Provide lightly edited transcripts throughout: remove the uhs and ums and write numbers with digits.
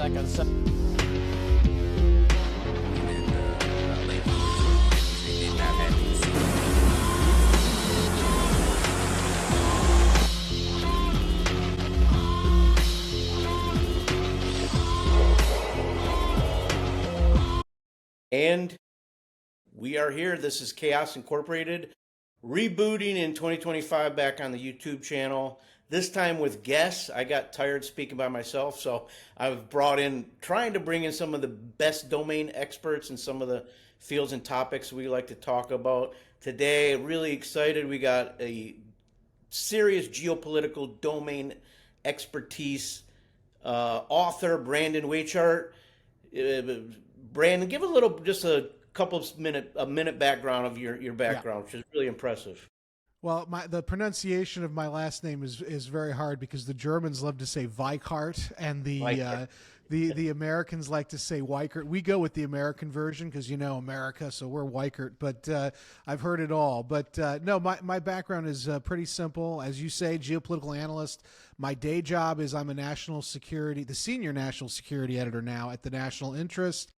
seconds. And we are here. This is Chaos Incorporated, rebooting in 2025 back on the YouTube channel. This time with guests. I got tired speaking by myself, so I've trying to bring in some of the best domain experts in some of the fields and topics we like to talk about. Today, really excited. We got a serious geopolitical domain expertise author, Brandon Weichart. Brandon, give just a minute background of your background, which is really impressive. Well, the pronunciation of my last name is very hard because the Germans love to say Weichart and the Americans like to say Weichert. We go with the American version because America, so we're Weichert. But I've heard it all. But no, my background is pretty simple, as you say, geopolitical analyst. My day job is I'm the senior national security editor now at the National Interest.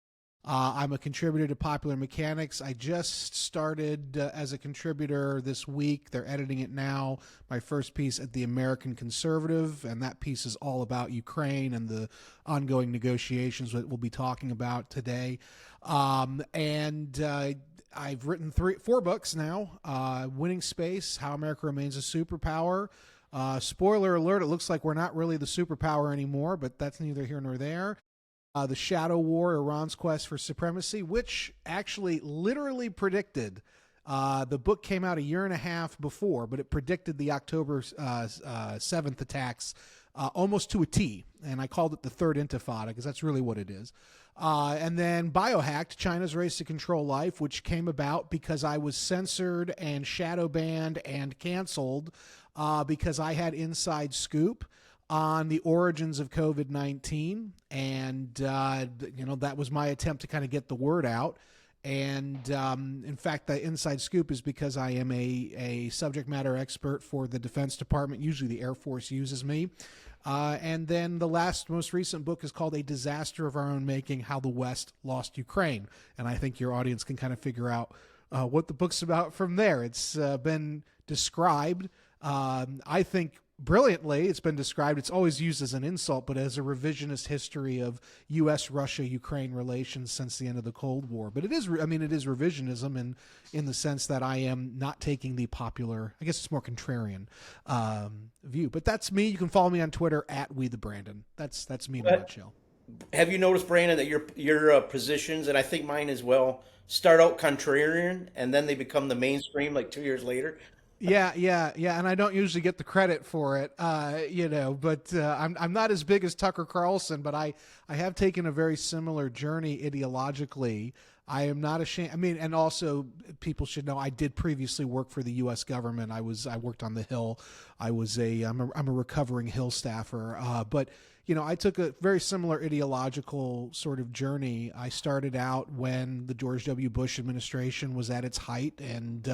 I'm a contributor to Popular Mechanics. I just started as a contributor this week. They're editing it now. My first piece at the American Conservative, and that piece is all about Ukraine and the ongoing negotiations that we'll be talking about today. I've written 4 books now. Winning Space, How America Remains a Superpower. Spoiler alert, it looks like we're not really the superpower anymore, but that's neither here nor there. The Shadow War, Iran's Quest for Supremacy, which actually literally predicted, the book came out a year and a half before, but it predicted the October 7th attacks almost to a T. And I called it the Third Intifada because that's really what it is. And then Biohacked, China's Race to Control Life, which came about because I was censored and shadow banned and canceled because I had inside scoop on the origins of COVID-19. And, that was my attempt to kind of get the word out. And in fact, the inside scoop is because I am a subject matter expert for the Defense Department. Usually the Air Force uses me. And then the most recent book is called A Disaster of Our Own Making, How the West Lost Ukraine. And I think your audience can kind of figure out what the book's about from there. It's been described, I think, brilliantly. It's been described, it's always used as an insult, but as a revisionist history of U.S.-Russia-Ukraine relations since the end of the Cold War. But it is revisionism in the sense that I am not taking the popular, I guess it's more contrarian view. But that's me. You can follow me on Twitter at @WeTheBrandon. That's me in a nutshell. Have you noticed, Brandon, that your positions, and I think mine as well, start out contrarian and then they become the mainstream like 2 years later? Yeah, and I don't usually get the credit for it, but I'm not as big as Tucker Carlson, but I have taken a very similar journey ideologically. I am not ashamed. I mean, and also people should know I did previously work for the U.S. government. I worked on the Hill. I'm a recovering Hill staffer, but I took a very similar ideological sort of journey. I started out when the George W. Bush administration was at its height, and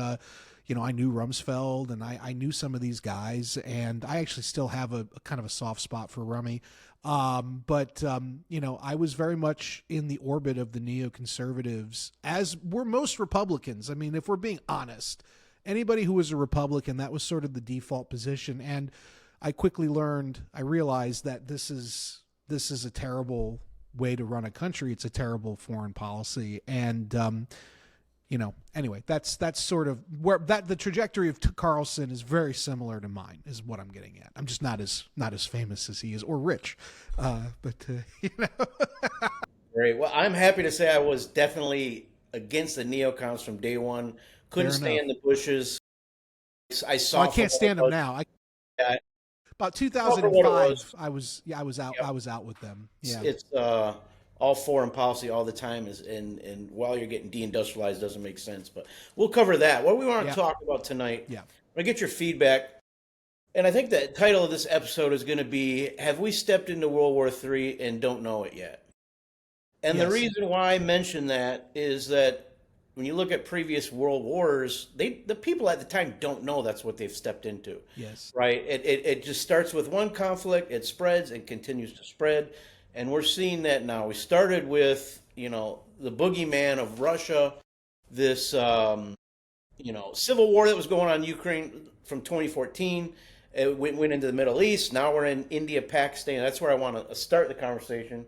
I knew Rumsfeld and I knew some of these guys, and I actually still have a kind of a soft spot for Rummy. But I was very much in the orbit of the neoconservatives, as were most Republicans. I mean, if we're being honest, anybody who was a Republican, that was sort of the default position. And I quickly realized that this is a terrible way to run a country. It's a terrible foreign policy. And, anyway, that's sort of where the trajectory of Carlson is very similar to mine, is what I'm getting at. I'm just not as famous as he is, or rich, but. Great. Well, I'm happy to say I was definitely against the neocons from day one. Couldn't stand the Bushes. I can't stand them now. About 2005, I was out. Yep. I was out with them. Yeah, it's all foreign policy all the time and while you're getting deindustrialized doesn't make sense. But we'll cover that. What we want to talk about tonight. Yeah, I get your feedback, and I think the title of this episode is going to be: Have we stepped into World War III and don't know it yet? And the reason why I mention that is that when you look at previous world wars, the people at the time don't know that's what they've stepped into. Yes. Right? It just starts with one conflict, it spreads and continues to spread. And we're seeing that now. We started with, the boogeyman of Russia, this, civil war that was going on in Ukraine from 2014. It went into the Middle East. Now we're in India, Pakistan. That's where I want to start the conversation.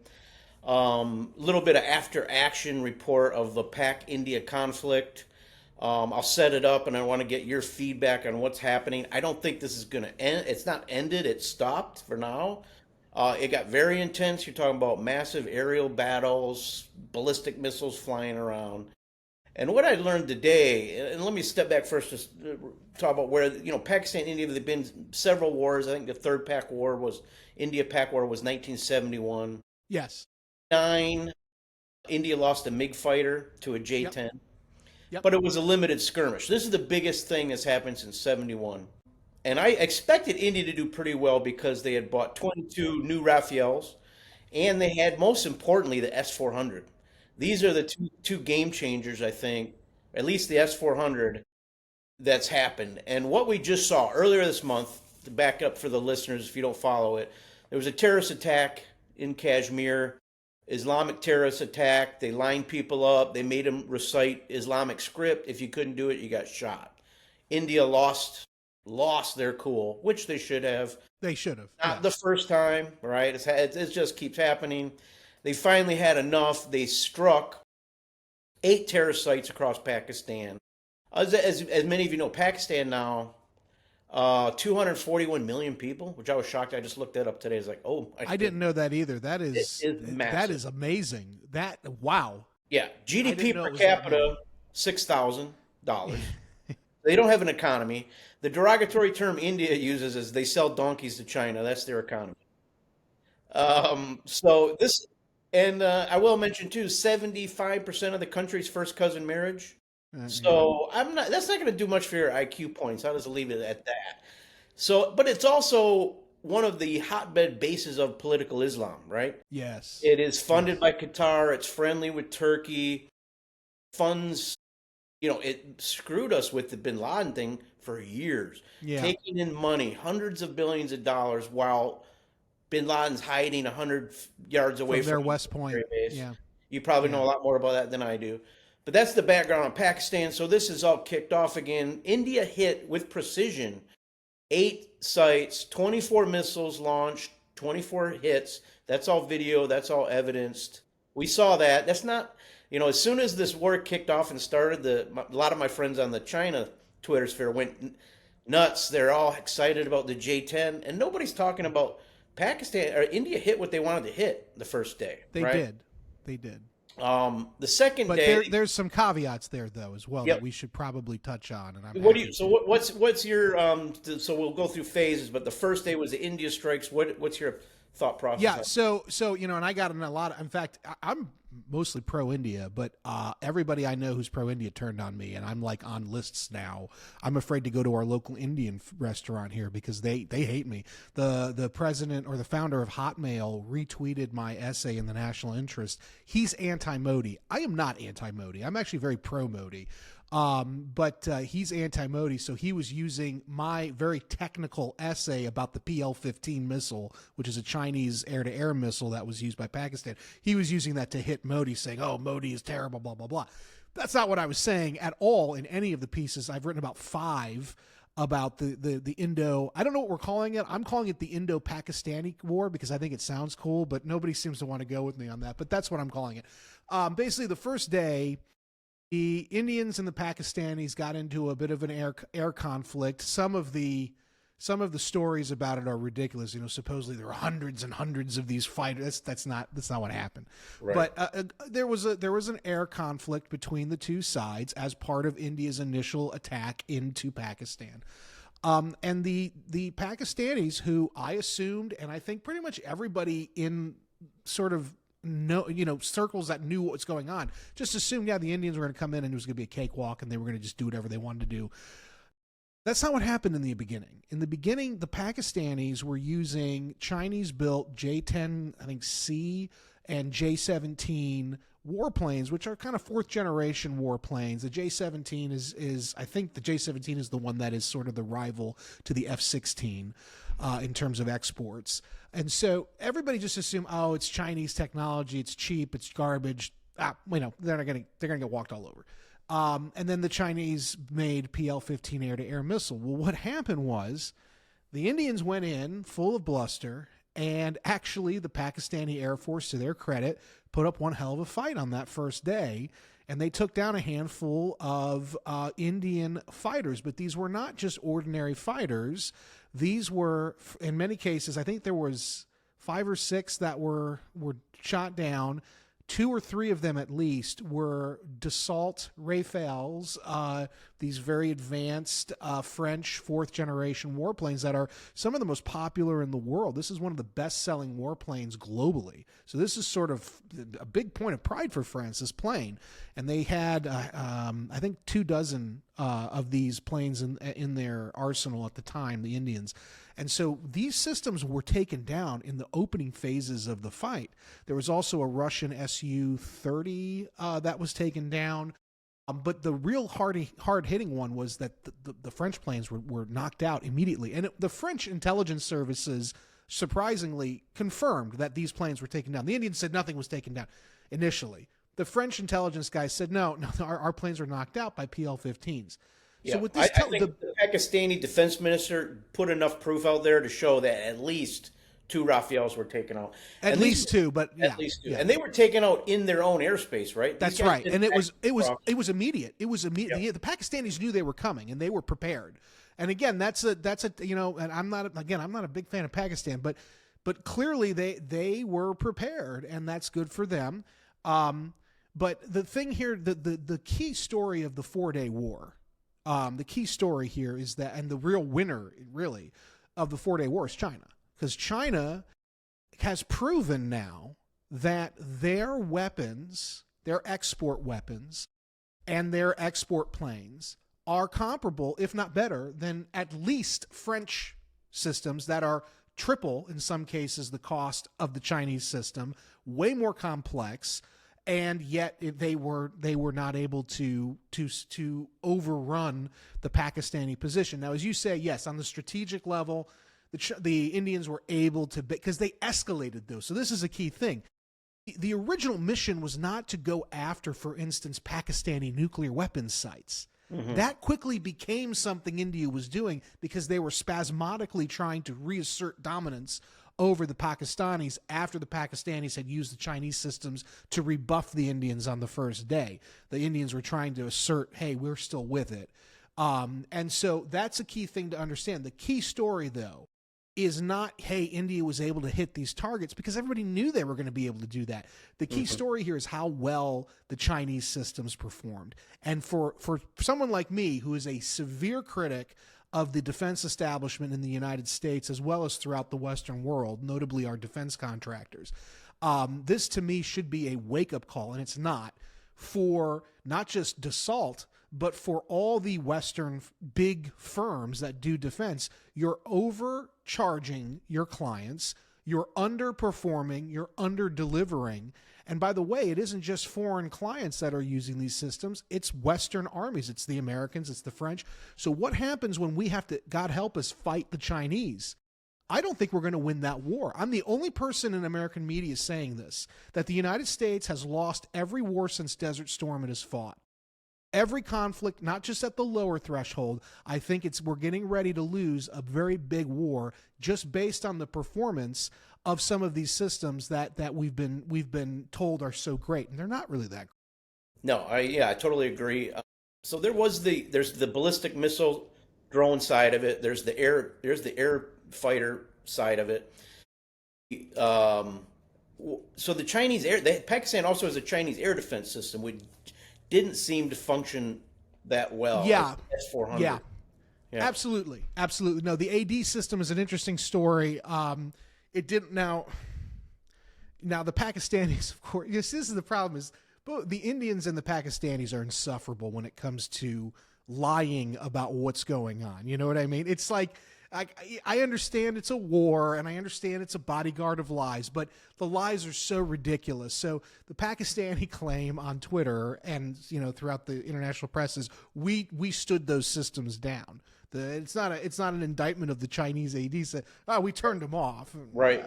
A little bit of after action report of the Pak-India conflict. I'll set it up, and I want to get your feedback on what's happening. I don't think this is going to end. It's not ended. It's stopped for now. It got very intense. You're talking about massive aerial battles, ballistic missiles flying around. And what I learned today, and let me step back first to talk about where, Pakistan and India, there have been several wars. I think the third India-Pak War was 1971. Yes. India lost a MiG fighter to a J-10. Yep. But it was a limited skirmish. This is the biggest thing that's happened since 71. And I expected India to do pretty well because they had bought 22 new Rafales, and they had, most importantly, the S-400. These are the two game changers, I think, at least the S-400, that's happened. And what we just saw earlier this month, to back up for the listeners if you don't follow it, there was a terrorist attack in Kashmir, Islamic terrorist attack. They lined people up. They made them recite Islamic script. If you couldn't do it, you got shot. India lost their cool, which they should have. They should have. Not the first time, right? It just keeps happening. They finally had enough. They struck 8 terrorist sites across Pakistan. As many of you know, Pakistan now, 241 million people, which I was shocked. I just looked that up today. It's like, I didn't know that either. That is massive. That is amazing. Wow. Yeah, GDP per capita, $6,000. They don't have an economy. The derogatory term India uses is they sell donkeys to China. That's their economy. So this, and I will mention too, 75% of the country's first cousin marriage. So that's not going to do much for your IQ points. I'll just leave it at that. So, but it's also one of the hotbed bases of political Islam, right? Yes. It is funded by Qatar. It's friendly with Turkey. Funds, it screwed us with the bin Laden thing for years. Yeah. Taking in money, hundreds of billions of dollars, while bin Laden's hiding 100 yards away from their West Point base. Yeah. You probably know a lot more about that than I do. But that's the background on Pakistan. So this is all kicked off again. India hit with precision 8 sites, 24 missiles launched, 24 hits. That's all video. That's all evidenced. We saw that. That's not, as soon as this war kicked off and started, a lot of my friends on the China Twitter sphere went nuts. They're all excited about the J-10. And nobody's talking about Pakistan or India hit what they wanted to hit the first day. They right? did. The second but day, there's some caveats there though as well that we should probably touch on. And what's your so we'll go through phases, but the first day was the India strikes. What's your thought process? Yeah, so and I got in a lot of, in fact, I'm mostly pro-India, but everybody I know who's pro-India turned on me, and I'm like on lists now. I'm afraid to go to our local Indian restaurant here because they hate me. The president or the founder of Hotmail retweeted my essay in the National Interest. He's anti-Modi. I am not anti-Modi. I'm actually very pro-Modi. But he's anti-Modi, so he was using my very technical essay about the PL-15 missile, which is a Chinese air-to-air missile that was used by Pakistan. He was using that to hit Modi, saying, "Oh, Modi is terrible, blah, blah, blah." That's not what I was saying at all in any of the pieces. I've written about 5 about the Indo, I don't know what we're calling it. I'm calling it the Indo-Pakistani war because I think it sounds cool, but nobody seems to want to go with me on that. But that's what I'm calling it. Basically, the first day, the Indians and the Pakistanis got into a bit of an air conflict. Some of the stories about it are ridiculous. Supposedly there were hundreds and hundreds of these fighters. That's not what happened. Right. But there was an air conflict between the two sides as part of India's initial attack into Pakistan. And the Pakistanis, who I assumed, and I think pretty much everybody in sort of circles that knew what was going on, just assumed, the Indians were going to come in and it was going to be a cakewalk and they were going to just do whatever they wanted to do. That's not what happened in the beginning. In the beginning, the Pakistanis were using Chinese-built J-10, I think C, and J-17 warplanes, which are kind of fourth generation warplanes. The J-17 is I think the J-17 is the one that is sort of the rival to the F-16 in terms of exports. And so everybody just assumed, oh, it's Chinese technology, it's cheap, it's garbage. They're gonna get walked all over. And then the Chinese made PL-15 air-to-air missile. Well, what happened was the Indians went in full of bluster, and actually the Pakistani Air Force, to their credit, put up one hell of a fight on that first day, and they took down a handful of Indian fighters. But these were not just ordinary fighters. These were, in many cases, I think there was 5 or 6 that were shot down. 2 or 3 of them at least were Dassault Rafales, these very advanced French fourth-generation warplanes that are some of the most popular in the world. This is one of the best-selling warplanes globally. So this is sort of a big point of pride for France, this plane. And they had, I think, 24 of these planes in their arsenal at the time, the Indians. And so these systems were taken down in the opening phases of the fight. There was also a Russian Su-30 that was taken down. But the real hard-hitting one was that the French planes were knocked out immediately. And the French intelligence services surprisingly confirmed that these planes were taken down. The Indians said nothing was taken down initially. The French intelligence guys said, no, our planes were knocked out by PL-15s. Yeah, so with this, I think the Pakistani defense minister put enough proof out there to show that at least 2 Rafales were taken out. At least 2, but yeah, at least 2, yeah. and they were taken out in their own airspace, right? That's right, and it was immediate. It was immediate. Yeah. The Pakistanis knew they were coming, and they were prepared. And again, that's a and I'm not a big fan of Pakistan, but clearly they were prepared, and that's good for them. But the thing here, the key story of the 4-day war. The key story here is that, and the real winner, really, of the 4-day war is China. Because China has proven now that their weapons, their export weapons, and their export planes are comparable, if not better, than at least French systems that are triple, in some cases, the cost of the Chinese system, way more complex. And yet they were not able to overrun the Pakistani position. Now, as you say, yes, on the strategic level, the Indians were able to, because they escalated those. So this is a key thing. The original mission was not to go after, for instance, Pakistani nuclear weapons sites. Mm-hmm. That quickly became something India was doing because they were spasmodically trying to reassert dominance over the Pakistanis after the Pakistanis had used the Chinese systems to rebuff the Indians on the first day. The Indians were trying to assert, hey, we're still with it. And so that's a key thing to understand. The key story, though, is not, hey, India was able to hit these targets, because everybody knew they were going to be able to do that. The key story here is how well the Chinese systems performed. And for someone like me, who is a severe critic of the defense establishment in the United States as well as throughout the Western world, notably our defense contractors, this to me should be a wake-up call, and it's not, for not just Dassault, but for all the Western big firms that do defense. You're overcharging your clients, you're underperforming, you're under-delivering. And by the way, it isn't just foreign clients that are using these systems. It's Western armies. It's the Americans. It's the French. So what happens when we have to, God help us, fight the Chinese? I don't think we're going to win that war. I'm the only person in American media saying this, that the United States has lost every war since Desert Storm it has fought. Every conflict, not just at the lower threshold. I think we're getting ready to lose a very big war just based on the performance of some of these systems that we've been told are so great, and they're not really that great. No, I totally agree. So there's the ballistic missile drone side of it. There's the air fighter side of it. So the Chinese Pakistan also has a Chinese air defense system, which didn't seem to function that well. Yeah, S-400. Yeah, absolutely. No, the AD system is an interesting story. It didn't now the Pakistanis, of course, this is the problem, is both the Indians and the Pakistanis are insufferable when it comes to lying about what's going on. You know what I mean? It's like, I understand it's a war, and I understand it's a bodyguard of lies, but the lies are so ridiculous. So the Pakistani claim on Twitter and throughout the international press is we stood those systems down. It's not an indictment of the Chinese AD. Said, we turned them off. Right.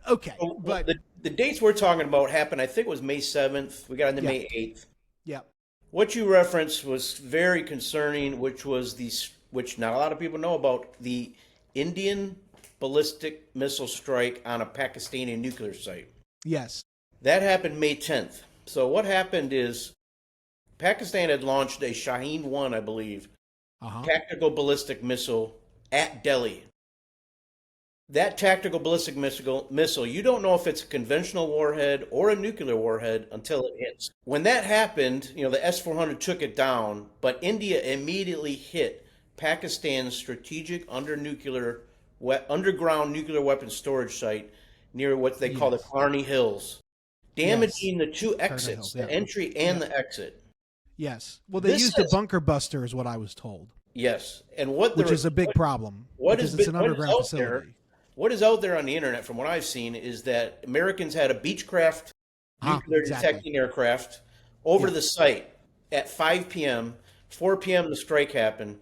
Okay, Well, but the dates we're talking about happened, I think it was May 7th. We got into Yeah. May 8th. yeah, What you referenced was very concerning, which not a lot of people know about, the Indian ballistic missile strike on a Pakistani nuclear site. yes, That happened May 10th. So what happened is Pakistan had launched a Shaheen-1, I believe, tactical ballistic missile at Delhi. That tactical ballistic missile, you don't know if it's a conventional warhead or a nuclear warhead until it hits. When that happened, the S-400 took it down, but India immediately hit Pakistan's strategic underground nuclear weapons storage site near what they call the Karni Hills, damaging the two exits, the entry and the exit. Yes. Well, they used a bunker buster, is what I was told. Yes, and which is a big problem because it's an underground facility. What is out there on the internet, from what I've seen, is that Americans had a Beechcraft nuclear detecting aircraft over the site at 5 p.m. 4 p.m. the strike happened,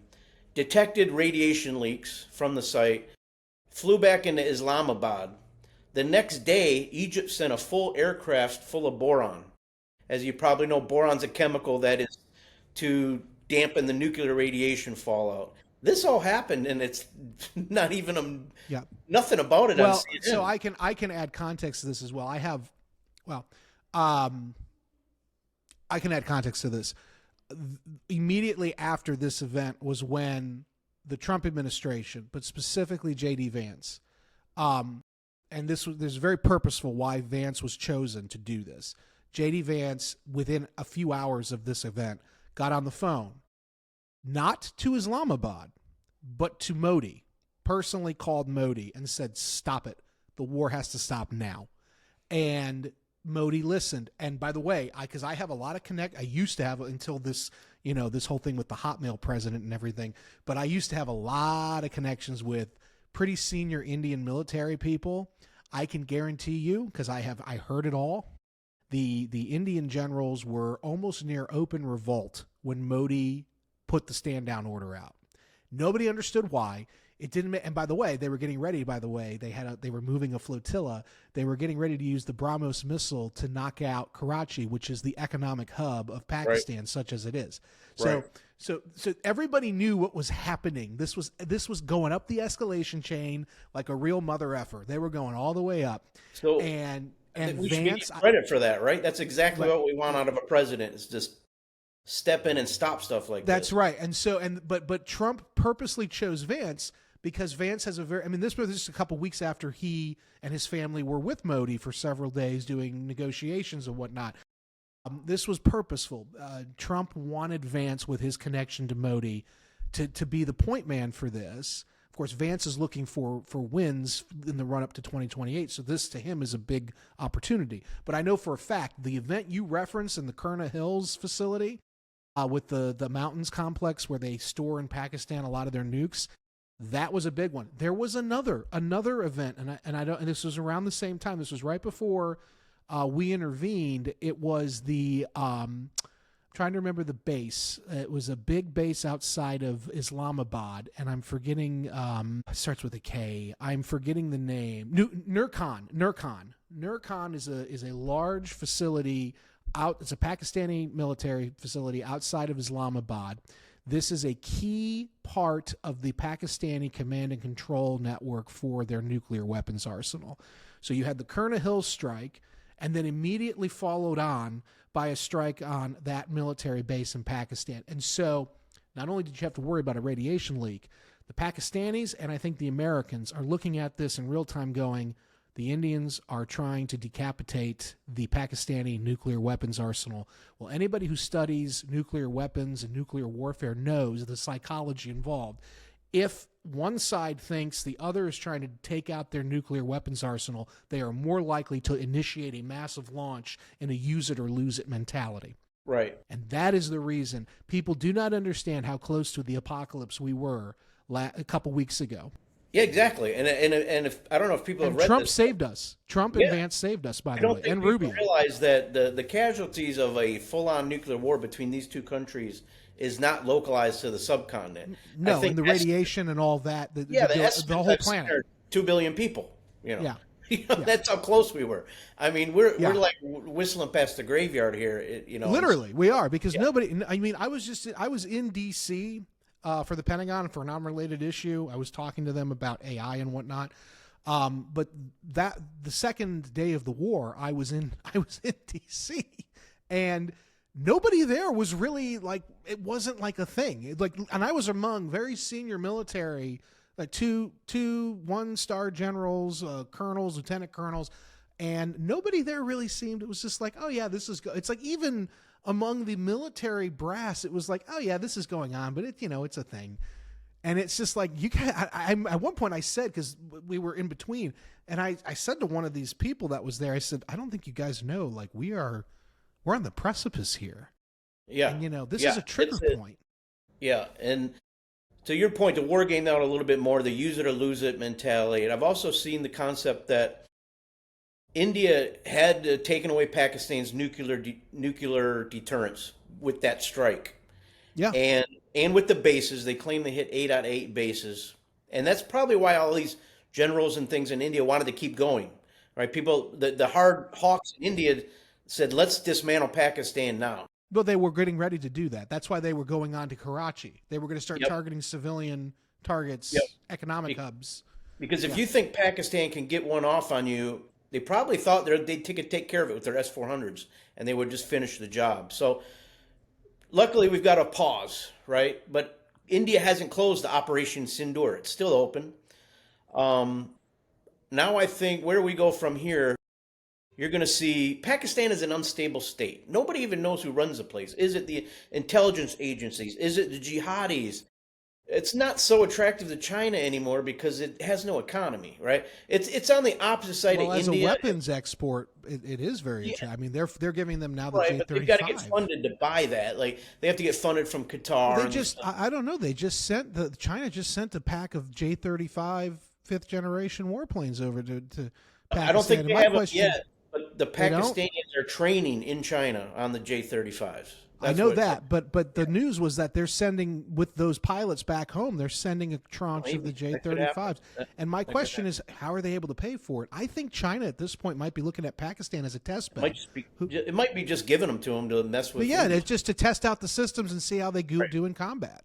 detected radiation leaks from the site, flew back into Islamabad. The next day, Egypt sent a full aircraft full of boron. As you probably know, boron's a chemical that is to dampen the nuclear radiation fallout. This all happened, and it's not even nothing about it. Well, so I can add context to this as well. I can add context to this. Immediately after this event was when the Trump administration, but specifically J.D. Vance, and this is very purposeful why Vance was chosen to do this. J.D. Vance, within a few hours of this event, got on the phone, not to Islamabad, but to Modi, personally called Modi and said, stop it. The war has to stop now. And Modi listened. And by the way, because I have a lot of I used to have until this, this whole thing with the Hotmail president and everything, but I used to have a lot of connections with pretty senior Indian military people. I can guarantee you, because I heard it all, the Indian generals were almost near open revolt when Modi put the stand down order out. Nobody understood why. It didn't. And by the way, they were getting ready. By the way, they were moving a flotilla. They were getting ready to use the BrahMos missile to knock out Karachi, which is the economic hub of Pakistan, such as it is. So everybody knew what was happening. This was going up the escalation chain like a real mother effer. They were going all the way up. So and we Vance, should get credit for that, right? That's exactly what we want out of a president. Is just step in and stop stuff like That's this. right. And so, but Trump purposely chose Vance because Vance has this was just a couple weeks after he and his family were with Modi for several days doing negotiations and whatnot. This was purposeful. Trump wanted Vance, with his connection to Modi, to be the point man for this. Of course, Vance is looking for wins in the run up to 2028. So this to him is a big opportunity. But I know for a fact the event you referenced in the Kurna Hills facility, with the mountains complex where they store in Pakistan a lot of their nukes, that was a big one. There was another event, and this was around the same time. This was right before we intervened. It was the trying to remember the base. It was a big base outside of Islamabad, and I'm forgetting. It starts with a K. I'm forgetting the name. Nurkan. Nurkan is a large facility. It's a Pakistani military facility outside of Islamabad. This is a key part of the Pakistani command and control network for their nuclear weapons arsenal. So you had the Kurna Hills strike, and then immediately followed on by a strike on that military base in Pakistan. And so not only did you have to worry about a radiation leak, the Pakistanis and I think the Americans are looking at this in real time going, the Indians are trying to decapitate the Pakistani nuclear weapons arsenal. Well, anybody who studies nuclear weapons and nuclear warfare knows the psychology involved. If one side thinks the other is trying to take out their nuclear weapons arsenal, they are more likely to initiate a massive launch in a use it or lose it mentality. Right. And that is the reason people do not understand how close to the apocalypse we were a couple weeks ago. Yeah, exactly. And if I don't know if people have And read Trump this. saved us. Trump and Yeah, Vance saved us, by I the don't way, think and people Rubio. realize that the casualties of a full-on nuclear war between these two countries is not localized to the subcontinent. I No, and think the that's, radiation and all that, yeah, the the estimates whole I've seen planet. are 2 billion people. You know, Yeah, yeah, that's how close we were. I mean, we're yeah. like whistling past the graveyard here. And Literally, we are because yeah, nobody. I mean, I was in D.C. For the Pentagon for an unrelated issue. I was talking to them about AI and whatnot. But that the second day of the war, I was in D.C. and nobody there was really like, it wasn't like a thing. And I was among very senior military, like two 1-star generals, colonels, lieutenant colonels, and nobody there really seemed. It was just like, oh yeah, this is. It's like even among the military brass, it was like, oh yeah, this is going on, but it's a thing. And it's just like you can. At one point I said, because we were in between, and I said to one of these people that was there, I said, I don't think you guys know, like we're on the precipice here, yeah, and this yeah. is a trigger point. Yeah, and to your point, the war game out a little bit more, the use it or lose it mentality. And I've also seen the concept that India had taken away Pakistan's nuclear deterrence with that strike, Yeah, and with the bases, they claim they hit 8 out of 8 bases, and that's probably why all these generals and things in India wanted to keep going, right? The hard hawks in India said, "Let's dismantle Pakistan now." but they were getting ready to do that. That's why they were going on to Karachi. They were going to start Yep. targeting civilian targets, Yep. economic Be- hubs. Because if Yeah. you think Pakistan can get one off on you, they probably thought they'd take care of it with their S-400s, and they would just finish the job. So luckily, we've got a pause, right? But India hasn't closed the Operation Sindoor; it's still open. Um, Now I think where we go from here, you're going to see Pakistan is an unstable state. Nobody even knows who runs the place. Is it the intelligence agencies? Is it the jihadis? It's not so attractive to China anymore because it has no economy, right? It's on the opposite side Well, of as a India. weapons export, it is very Yeah, attractive. I mean, they're giving them now the right, but they've got to get J-35. funded to buy that. Like they have to get funded from Well, Qatar they and these. just I don't know. They just sent China just sent a pack of J-35 fifth generation warplanes over to I don't Pakistan. think And they my have them question, yet, but the they don't. Pakistanians are training in China on the J-35s. I That's know what. that, but the news was that they're sending with those pilots back home. They're sending a tranche of the Maybe that could happen. J-35s. And my That could question happen. is, how are they able to pay for it? I think China at this point might be looking at Pakistan as a test It might bed. just be. It might be just giving them to them to mess But with. yeah, India. it's just to test out the systems and see how they Right. do in combat.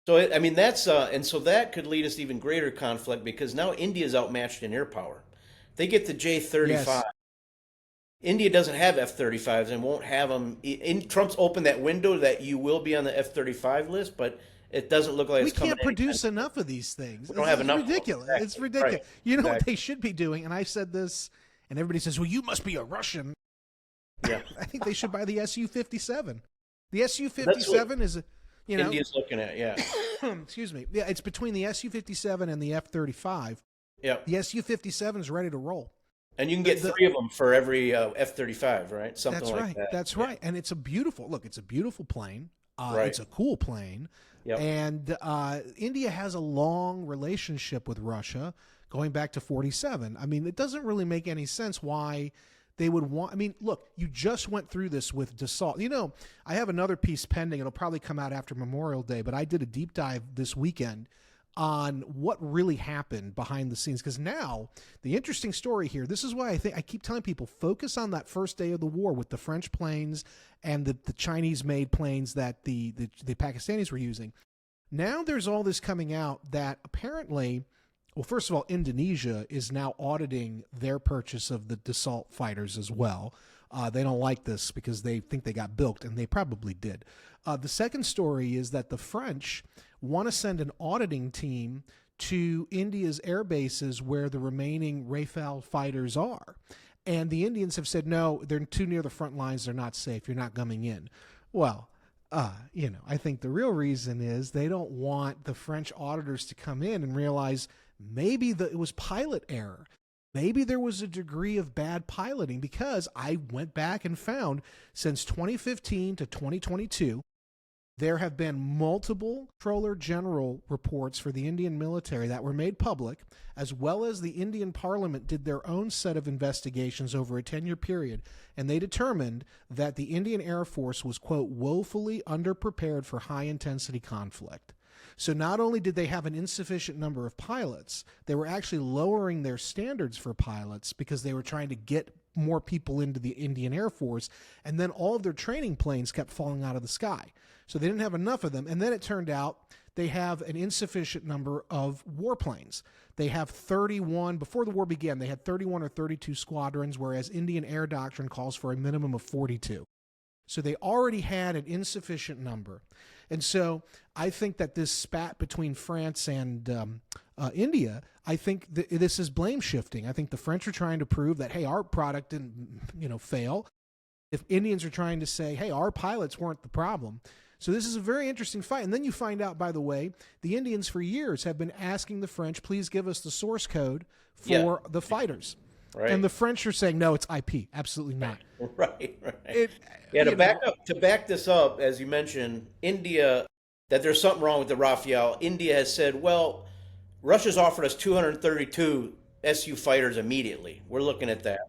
So I mean that's and so that could lead us to even greater conflict because now India's outmatched in air power. They get the J-35. Yes. India doesn't have F-35s and won't have them. Trump's opened that window that you will be on the F-35 list, but it doesn't look like We it's coming. can't produce enough of these things. We don't have It's enough of them. ridiculous. It's Exactly. ridiculous. Right. You know what Exactly. they should be doing? And I said this, and everybody says, "Well, you must be a Russian." Yeah, I think they should buy the Su-57. The that's what Su-57 is, India's looking at. Yeah, excuse me. Yeah, it's between the Su-57 and the F-35. yeah. The Su-57 is ready to roll. And you can get The- 3 of them for every F-35, right? Something That's like right. that. That's Yeah. right. And it's a beautiful look. It's a beautiful plane. Right. It's a cool plane. Yep. And India has a long relationship with Russia going back to 47. I mean, it doesn't really make any sense why they would want. I mean, look, you just went through this with Dassault. I have another piece pending. It'll probably come out after Memorial Day, but I did a deep dive this weekend on what really happened behind the scenes. Because now the interesting story here, this is why I keep telling people, focus on that first day of the war with the French planes and the Chinese made planes that the Pakistanis were using. Now there's all this coming out that apparently, well, first of all, Indonesia is now auditing their purchase of the Dassault fighters as well. They don't like this because they think they got bilked, and they probably did. The second story is that the French want to send an auditing team to India's air bases where the remaining Rafale fighters are. And the Indians have said, no, they're too near the front lines. They're not safe. You're not coming in. Well, I think the real reason is they don't want the French auditors to come in and realize maybe it was pilot error. Maybe there was a degree of bad piloting, because I went back and found since 2015 to 2022, There have been multiple Controller General reports for the Indian military that were made public, as well as the Indian Parliament did their own set of investigations over a 10-year period, and they determined that the Indian Air Force was, quote, woefully underprepared for high-intensity conflict. So not only did they have an insufficient number of pilots, they were actually lowering their standards for pilots because they were trying to get more people into the Indian Air Force, and then all of their training planes kept falling out of the sky. So they didn't have enough of them. And then it turned out they have an insufficient number of warplanes. They have 31, before the war began, they had 31 or 32 squadrons, whereas Indian Air Doctrine calls for a minimum of 42. So they already had an insufficient number. And so I think that this spat between France and India, I think this is blame shifting. I think the French are trying to prove that, hey, our product didn't, fail. If Indians are trying to say, hey, our pilots weren't the problem. So this is a very interesting fight. And then you find out, by the way, the Indians for years have been asking the French, please give us the source code for the fighters. Right. And the French are saying, no, it's IP. Absolutely not. Right. To back this up, as you mentioned, India, that there's something wrong with the Rafale, India has said, well, Russia's offered us 232 Su fighters immediately. We're looking at that.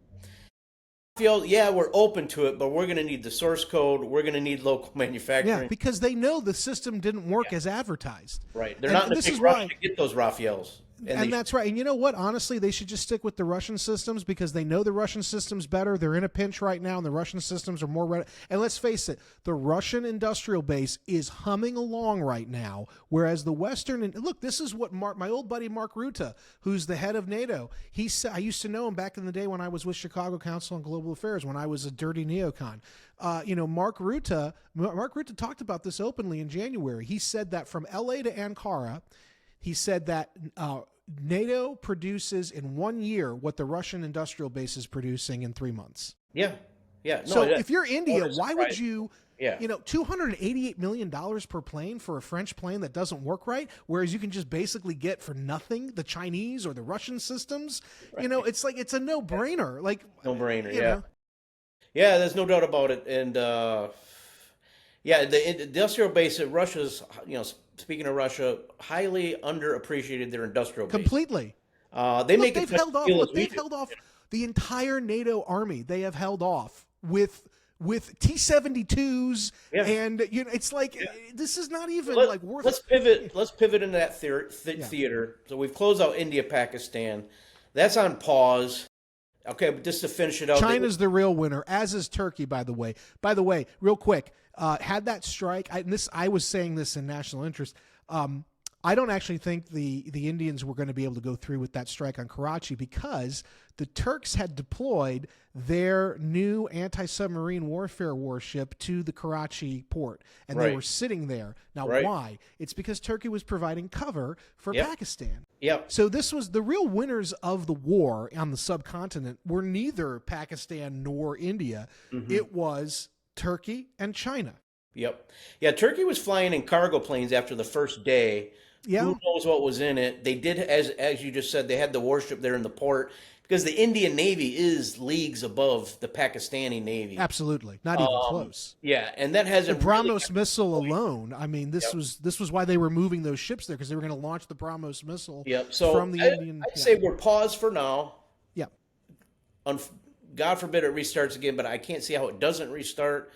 Yeah, we're open to it, but we're going to need the source code. We're going to need local manufacturing. Yeah, because they know the system didn't work as advertised. Right. They're not in a big rush to get those Rafales. And that's right. And you know what? Honestly, they should just stick with the Russian systems because they know the Russian system's better. They're in a pinch right now, and the Russian systems are more ready. And let's face it, the Russian industrial base is humming along right now, whereas the Western – and look, this is what my old buddy Mark Rutte, who's the head of NATO, he said, I used to know him back in the day when I was with Chicago Council on Global Affairs, when I was a dirty neocon. Mark Rutte talked about this openly in January. He said that from L.A. to Ankara – he said that NATO produces in 1 year what the Russian industrial base is producing in 3 months. Yeah. No, so if you're India, why would you, $288 million per plane for a French plane that doesn't work right, whereas you can just basically get for nothing the Chinese or the Russian systems? Right. It's like it's a no-brainer. Like no-brainer, yeah. Yeah, there's no doubt about it. And the industrial base at Russia's, speaking of Russia, highly underappreciated their industrial base. Completely. They've held off the entire NATO army. They have held off with T-72s, and it's like this is not even worth. Let's pivot into that theater. So we've closed out India, Pakistan. That's on pause. Okay, but just to finish it out, China's the real winner, as is Turkey, by the way. By the way, real quick, had that strike, I was saying this in National Interest, I don't actually think the Indians were going to be able to go through with that strike on Karachi because the Turks had deployed their new anti-submarine warfare warship to the Karachi port, and they were sitting there. Now, why? It's because Turkey was providing cover for Pakistan. Yep. So this was the real winners of the war on the subcontinent were neither Pakistan nor India. Mm-hmm. It was Turkey and China. Yep. Yeah, Turkey was flying in cargo planes after the first day. Yeah. Who knows what was in it? They did, as you just said, they had the warship there in the port because the Indian Navy is leagues above the Pakistani Navy. Absolutely. Not even close. Yeah, and that hasn't the BrahMos missile alone. I mean, this was why they were moving those ships there because they were going to launch the BrahMos missile from the Indian. I'd say we're paused for now. Yeah. God forbid it restarts again, but I can't see how it doesn't restart.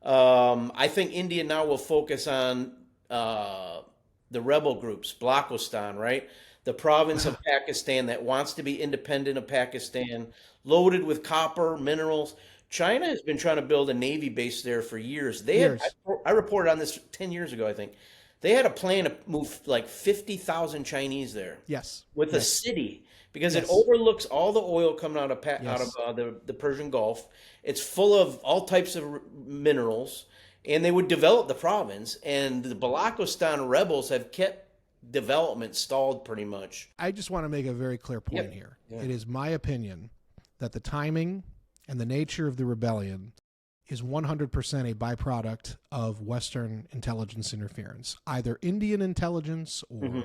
I think India now will focus on the rebel groups, Balochistan, right? The province of Pakistan that wants to be independent of Pakistan, loaded with copper, minerals. China has been trying to build a Navy base there for years. I reported on this 10 years ago, I think. They had a plan to move like 50,000 Chinese there. Yes. With a city. Because it overlooks all the oil coming out of the Persian Gulf. It's full of all types of minerals, and they would develop the province. And the Balochistan rebels have kept development stalled pretty much. I just want to make a very clear point here. Yeah. It is my opinion that the timing and the nature of the rebellion is 100% a byproduct of Western intelligence interference, either Indian intelligence or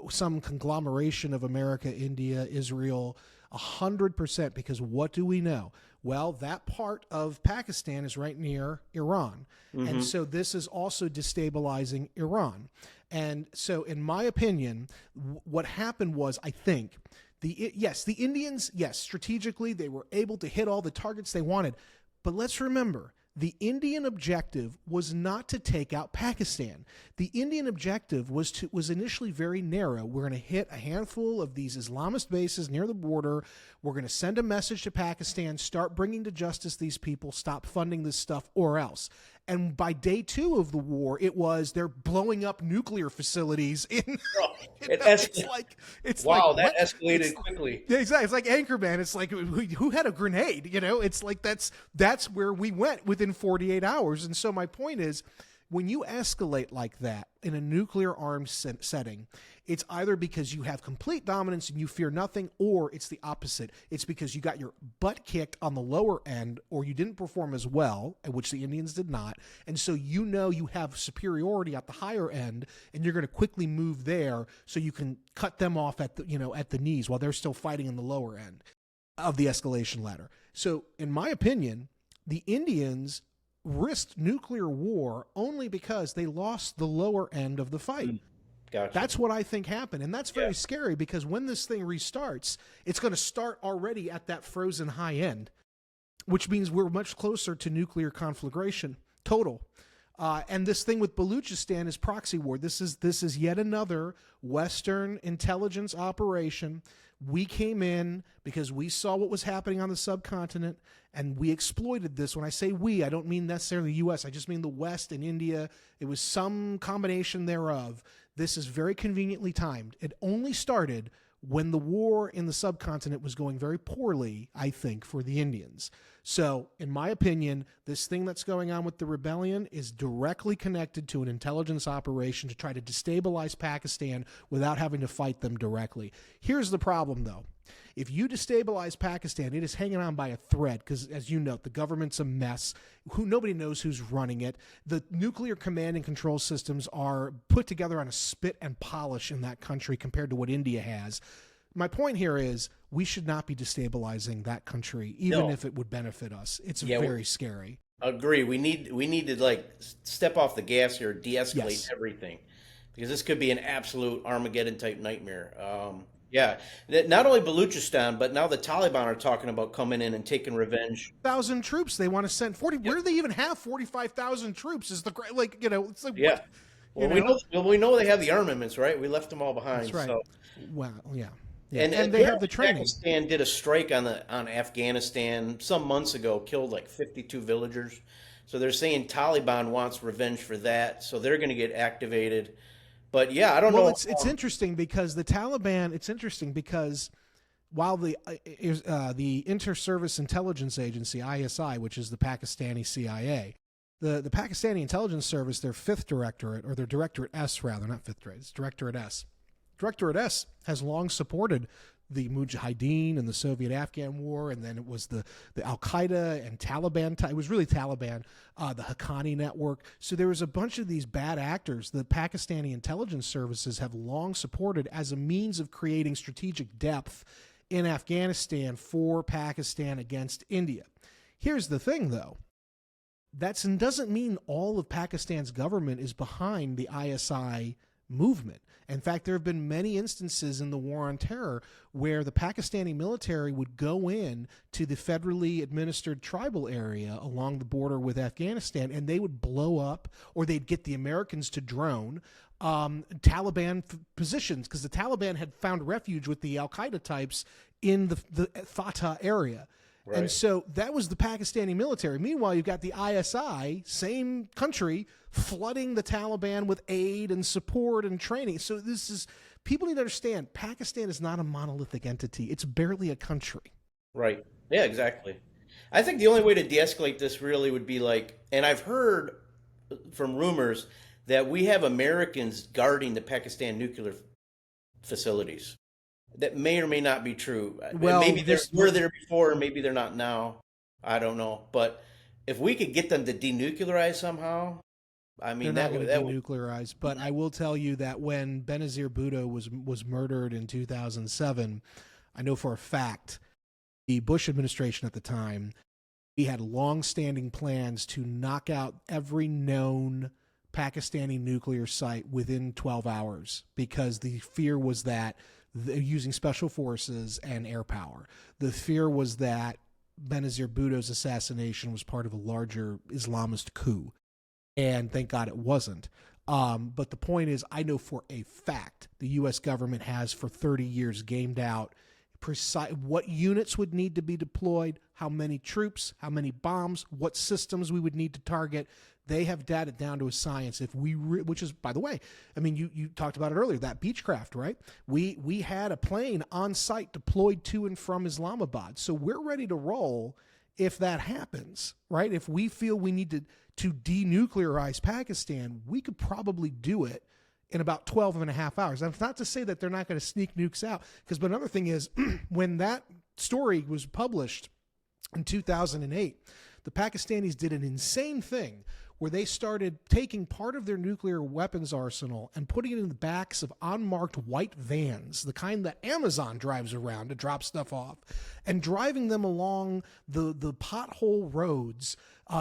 some conglomeration of America, India, Israel, 100%. Because what do we know? Well, that part of Pakistan is right near Iran. And so this is also destabilizing Iran. And so, in my opinion, what happened was, I think, the Indians, yes, strategically, they were able to hit all the targets they wanted. But let's remember, the Indian objective was not to take out Pakistan. The Indian objective was initially very narrow. We're going to hit a handful of these Islamist bases near the border. We're going to send a message to Pakistan, start bringing to justice these people, stop funding this stuff, or else. And by day 2 of the war, it was they're blowing up nuclear facilities in. It's wow, that escalated quickly. Yeah, exactly. It's like Anchorman. It's like who had a grenade? It's like that's where we went within 48 hours. And so my point is, when you escalate like that in a nuclear armed setting, it's either because you have complete dominance and you fear nothing, or it's the opposite. It's because you got your butt kicked on the lower end, or you didn't perform as well, which the Indians did not. And so you have superiority at the higher end, and you're going to quickly move there so you can cut them off at the knees while they're still fighting in the lower end of the escalation ladder. So in my opinion, the Indians risked nuclear war only because they lost the lower end of the fight. Gotcha. That's what I think happened. And that's very scary, because when this thing restarts, it's going to start already at that frozen high end, which means we're much closer to nuclear conflagration total. And this thing with Baluchistan is proxy war. This is yet another Western intelligence operation. We came in because we saw what was happening on the subcontinent, and we exploited this. When I say we, I don't mean necessarily the U.S. I just mean the West and India. It was some combination thereof. This is very conveniently timed. It only started when the war in the subcontinent was going very poorly, I think, for the Indians. So, in my opinion, this thing that's going on with the rebellion is directly connected to an intelligence operation to try to destabilize Pakistan without having to fight them directly. Here's the problem, though. If you destabilize Pakistan, it is hanging on by a thread because, as you know, the government's a mess. Nobody knows who's running it. The nuclear command and control systems are put together on a spit and polish in that country compared to what India has. My point here is we should not be destabilizing that country, even if it would benefit us. It's very scary. Agree. We need to step off the gas here, de-escalate everything, because this could be an absolute Armageddon type nightmare. Not only Baluchistan, but now the Taliban are talking about coming in and taking revenge. 1,000 troops they want to send. 40. Where do they even have 45,000 troops? Is the it's like what, well, we know they have the armaments, right? We left them all behind. That's right. So. Well, yeah. And they have the training. Pakistan did a strike on Afghanistan some months ago, killed like 52 villagers. So they're saying Taliban wants revenge for that, so they're going to get activated. But yeah, I don't know. Well, it's interesting because the Taliban. It's interesting because while the Inter-Service Intelligence Agency (ISI), which is the Pakistani CIA, the Pakistani Intelligence Service, their fifth directorate, or their Directorate S rather, not fifth directorate, it's Directorate S. Directorate S has long supported the Mujahideen and the Soviet-Afghan war, and then it was the Al-Qaeda and Taliban. It was really Taliban, the Haqqani network. So there was a bunch of these bad actors the Pakistani intelligence services have long supported as a means of creating strategic depth in Afghanistan for Pakistan against India. Here's the thing, though. That doesn't mean all of Pakistan's government is behind the ISI movement. In fact, there have been many instances in the war on terror where the Pakistani military would go in to the federally administered tribal area along the border with Afghanistan, and they would blow up, or they'd get the Americans to drone Taliban positions, because the Taliban had found refuge with the Al-Qaeda types in the Fatah area. Right. And so that was the Pakistani military. Meanwhile, you've got the ISI, same country, flooding the Taliban with aid and support and training. So people need to understand, Pakistan is not a monolithic entity. It's barely a country. Right. Yeah, exactly. I think the only way to de-escalate this really would be and I've heard from rumors that we have Americans guarding the Pakistan nuclear facilities. That may or may not be true. Well, maybe they were there before, maybe they're not now. I don't know. But if we could get them to denuclearize somehow, I They're mean, not going to that denuclearize, but I will tell you that when Benazir Bhutto was murdered in 2007, I know for a fact the Bush administration at the time, we had long-standing plans to knock out every known Pakistani nuclear site within 12 hours because the fear was that using special forces and air power, the fear was that Benazir Bhutto's assassination was part of a larger Islamist coup. And thank God it wasn't. But the point is, I know for a fact the U.S. government has for 30 years gamed out precise what units would need to be deployed, how many troops, how many bombs, what systems we would need to target. They have data down to a science. If we, which is, by the way, I mean, you talked about it earlier, that Beechcraft, right? We had a plane on site deployed to and from Islamabad, so we're ready to roll if that happens, right? If we feel we need to denuclearize Pakistan, we could probably do it in about 12 and a half hours. That's not to say that they're not going to sneak nukes out, but another thing is when that story was published in 2008, the Pakistanis did an insane thing where they started taking part of their nuclear weapons arsenal and putting it in the backs of unmarked white vans, the kind that Amazon drives around to drop stuff off, and driving them along the pothole roads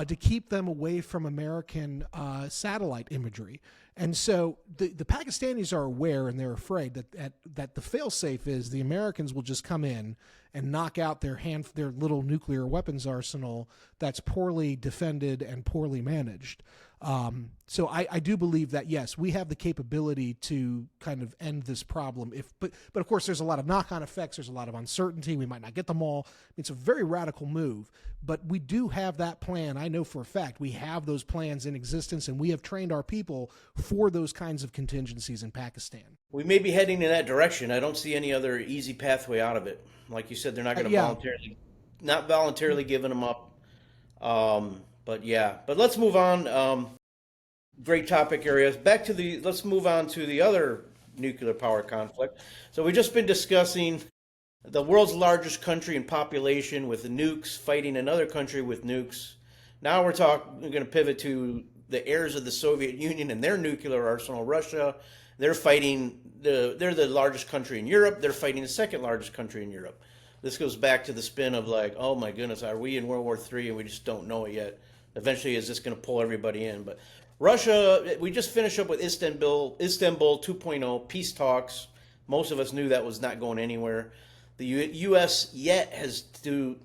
to keep them away from American satellite imagery. And so the Pakistanis are aware, and they're afraid that the failsafe is the Americans will just come in and knock out their little nuclear weapons arsenal that's poorly defended and poorly managed. So I do believe that, yes, we have the capability to kind of end this problem. But of course, there's a lot of knock-on effects. There's a lot of uncertainty. We might not get them all. It's a very radical move, but we do have that plan. I know for a fact we have those plans in existence, and we have trained our people for those kinds of contingencies in Pakistan. we may be heading in that direction. I don't see any other easy pathway out of it. Like you said, they're not going to Yeah. not voluntarily giving them up. But let's move on. Great topic areas. Let's move on to the other nuclear power conflict. So we've just been discussing the world's largest country in population with the nukes fighting another country with nukes. Now we're going to pivot to the heirs of the Soviet Union and their nuclear arsenal, Russia. They're the largest country in Europe. They're fighting the second largest country in Europe. This goes back to the spin of like, oh my goodness, are we in World War III and we just don't know it yet? Eventually, is this going to pull everybody in? But Russia, we just finished up with Istanbul 2.0 peace talks. Most of us knew that was not going anywhere. The U.S. yet has to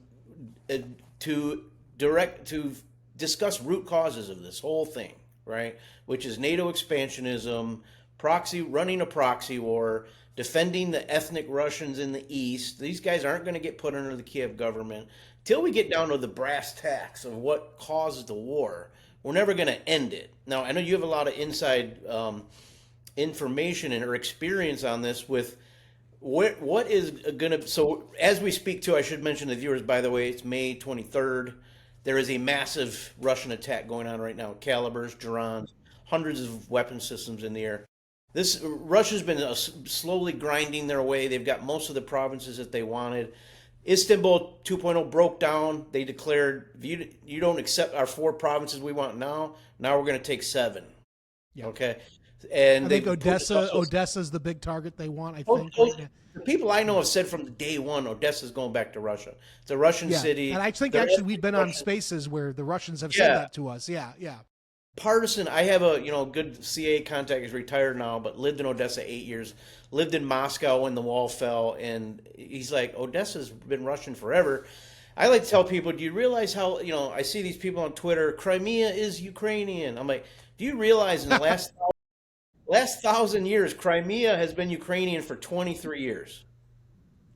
discuss root causes of this whole thing, right? Which is NATO expansionism, running a proxy war, defending the ethnic Russians in the east. These guys aren't going to get put under the Kiev government. Till we get down to the brass tacks of what causes the war, we're never going to end it. Now, I know you have a lot of inside information or experience on this with what is going to... So as we speak to, I should mention to the viewers, by the way, it's May 23rd. There is a massive Russian attack going on right now. Calibers, Durans, hundreds of weapon systems in the air. Russia's been slowly grinding their way. They've got most of the provinces that they wanted. Istanbul 2.0 broke down. They declared, if you don't accept our 4 provinces we want now we're going to take 7. Yeah. Okay. And I think Odessa's the big target they want, I think. The people I know have said from day one, Odessa's going back to Russia. It's a Russian city. And I think actually we've been on spaces where the Russians have said that to us. Yeah. Partisan. I have a good CA contact. He's retired now, but lived in Odessa 8 years. Lived in Moscow when the wall fell, and he's like, Odessa's been Russian forever. I like to tell people, do you realize how I see these people on Twitter? Crimea is Ukrainian. I'm like, do you realize in the last 1,000 years, Crimea has been Ukrainian for 23 years?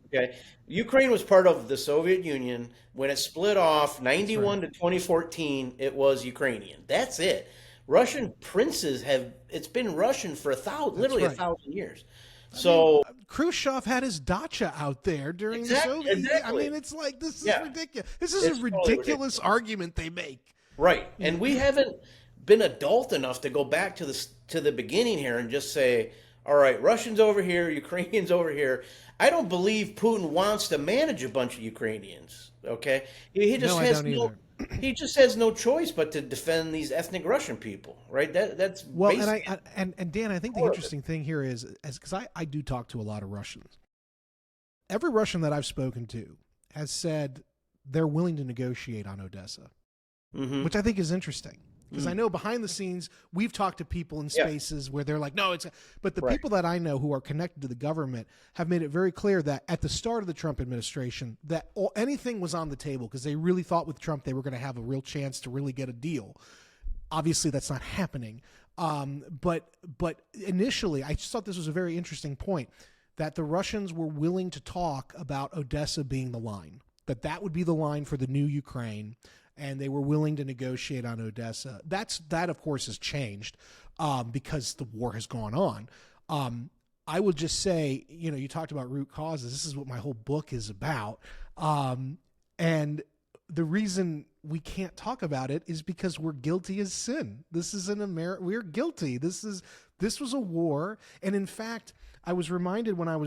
Okay, Ukraine was part of the Soviet Union. When it split off, 91 to 2014, it was Ukrainian. That's it. Russian princes it's been Russian for literally 1,000 years. So Khrushchev had his dacha out there during the Soviet. Exactly. I mean, it's like this is ridiculous. This is a ridiculous argument they make. Right, and we haven't been adult enough to go back to the beginning here and just say, all right, Russians over here, Ukrainians over here. I don't believe Putin wants to manage a bunch of Ukrainians. Okay, he just has he just has no choice but to defend these ethnic Russian people, right? That's Well, basically and Dan, I think the core of it. interesting thing here is because I do talk to a lot of Russians. Every Russian that I've spoken to has said they're willing to negotiate on Odessa, which I think is interesting. Because I know behind the scenes, we've talked to people in spaces where they're like, no, it's. But the people that I know who are connected to the government have made it very clear that at the start of the Trump administration, that anything was on the table because they really thought with Trump they were going to have a real chance to really get a deal. Obviously, that's not happening. But initially, I just thought this was a very interesting point that the Russians were willing to talk about Odessa being the line, that would be the line for the new Ukraine. And they were willing to negotiate on Odessa. That of course has changed because the war has gone on. I would just say, you talked about root causes. This is what my whole book is about. And the reason we can't talk about it is because we're guilty as sin. This is we're guilty. This was a war. And in fact, I was reminded when I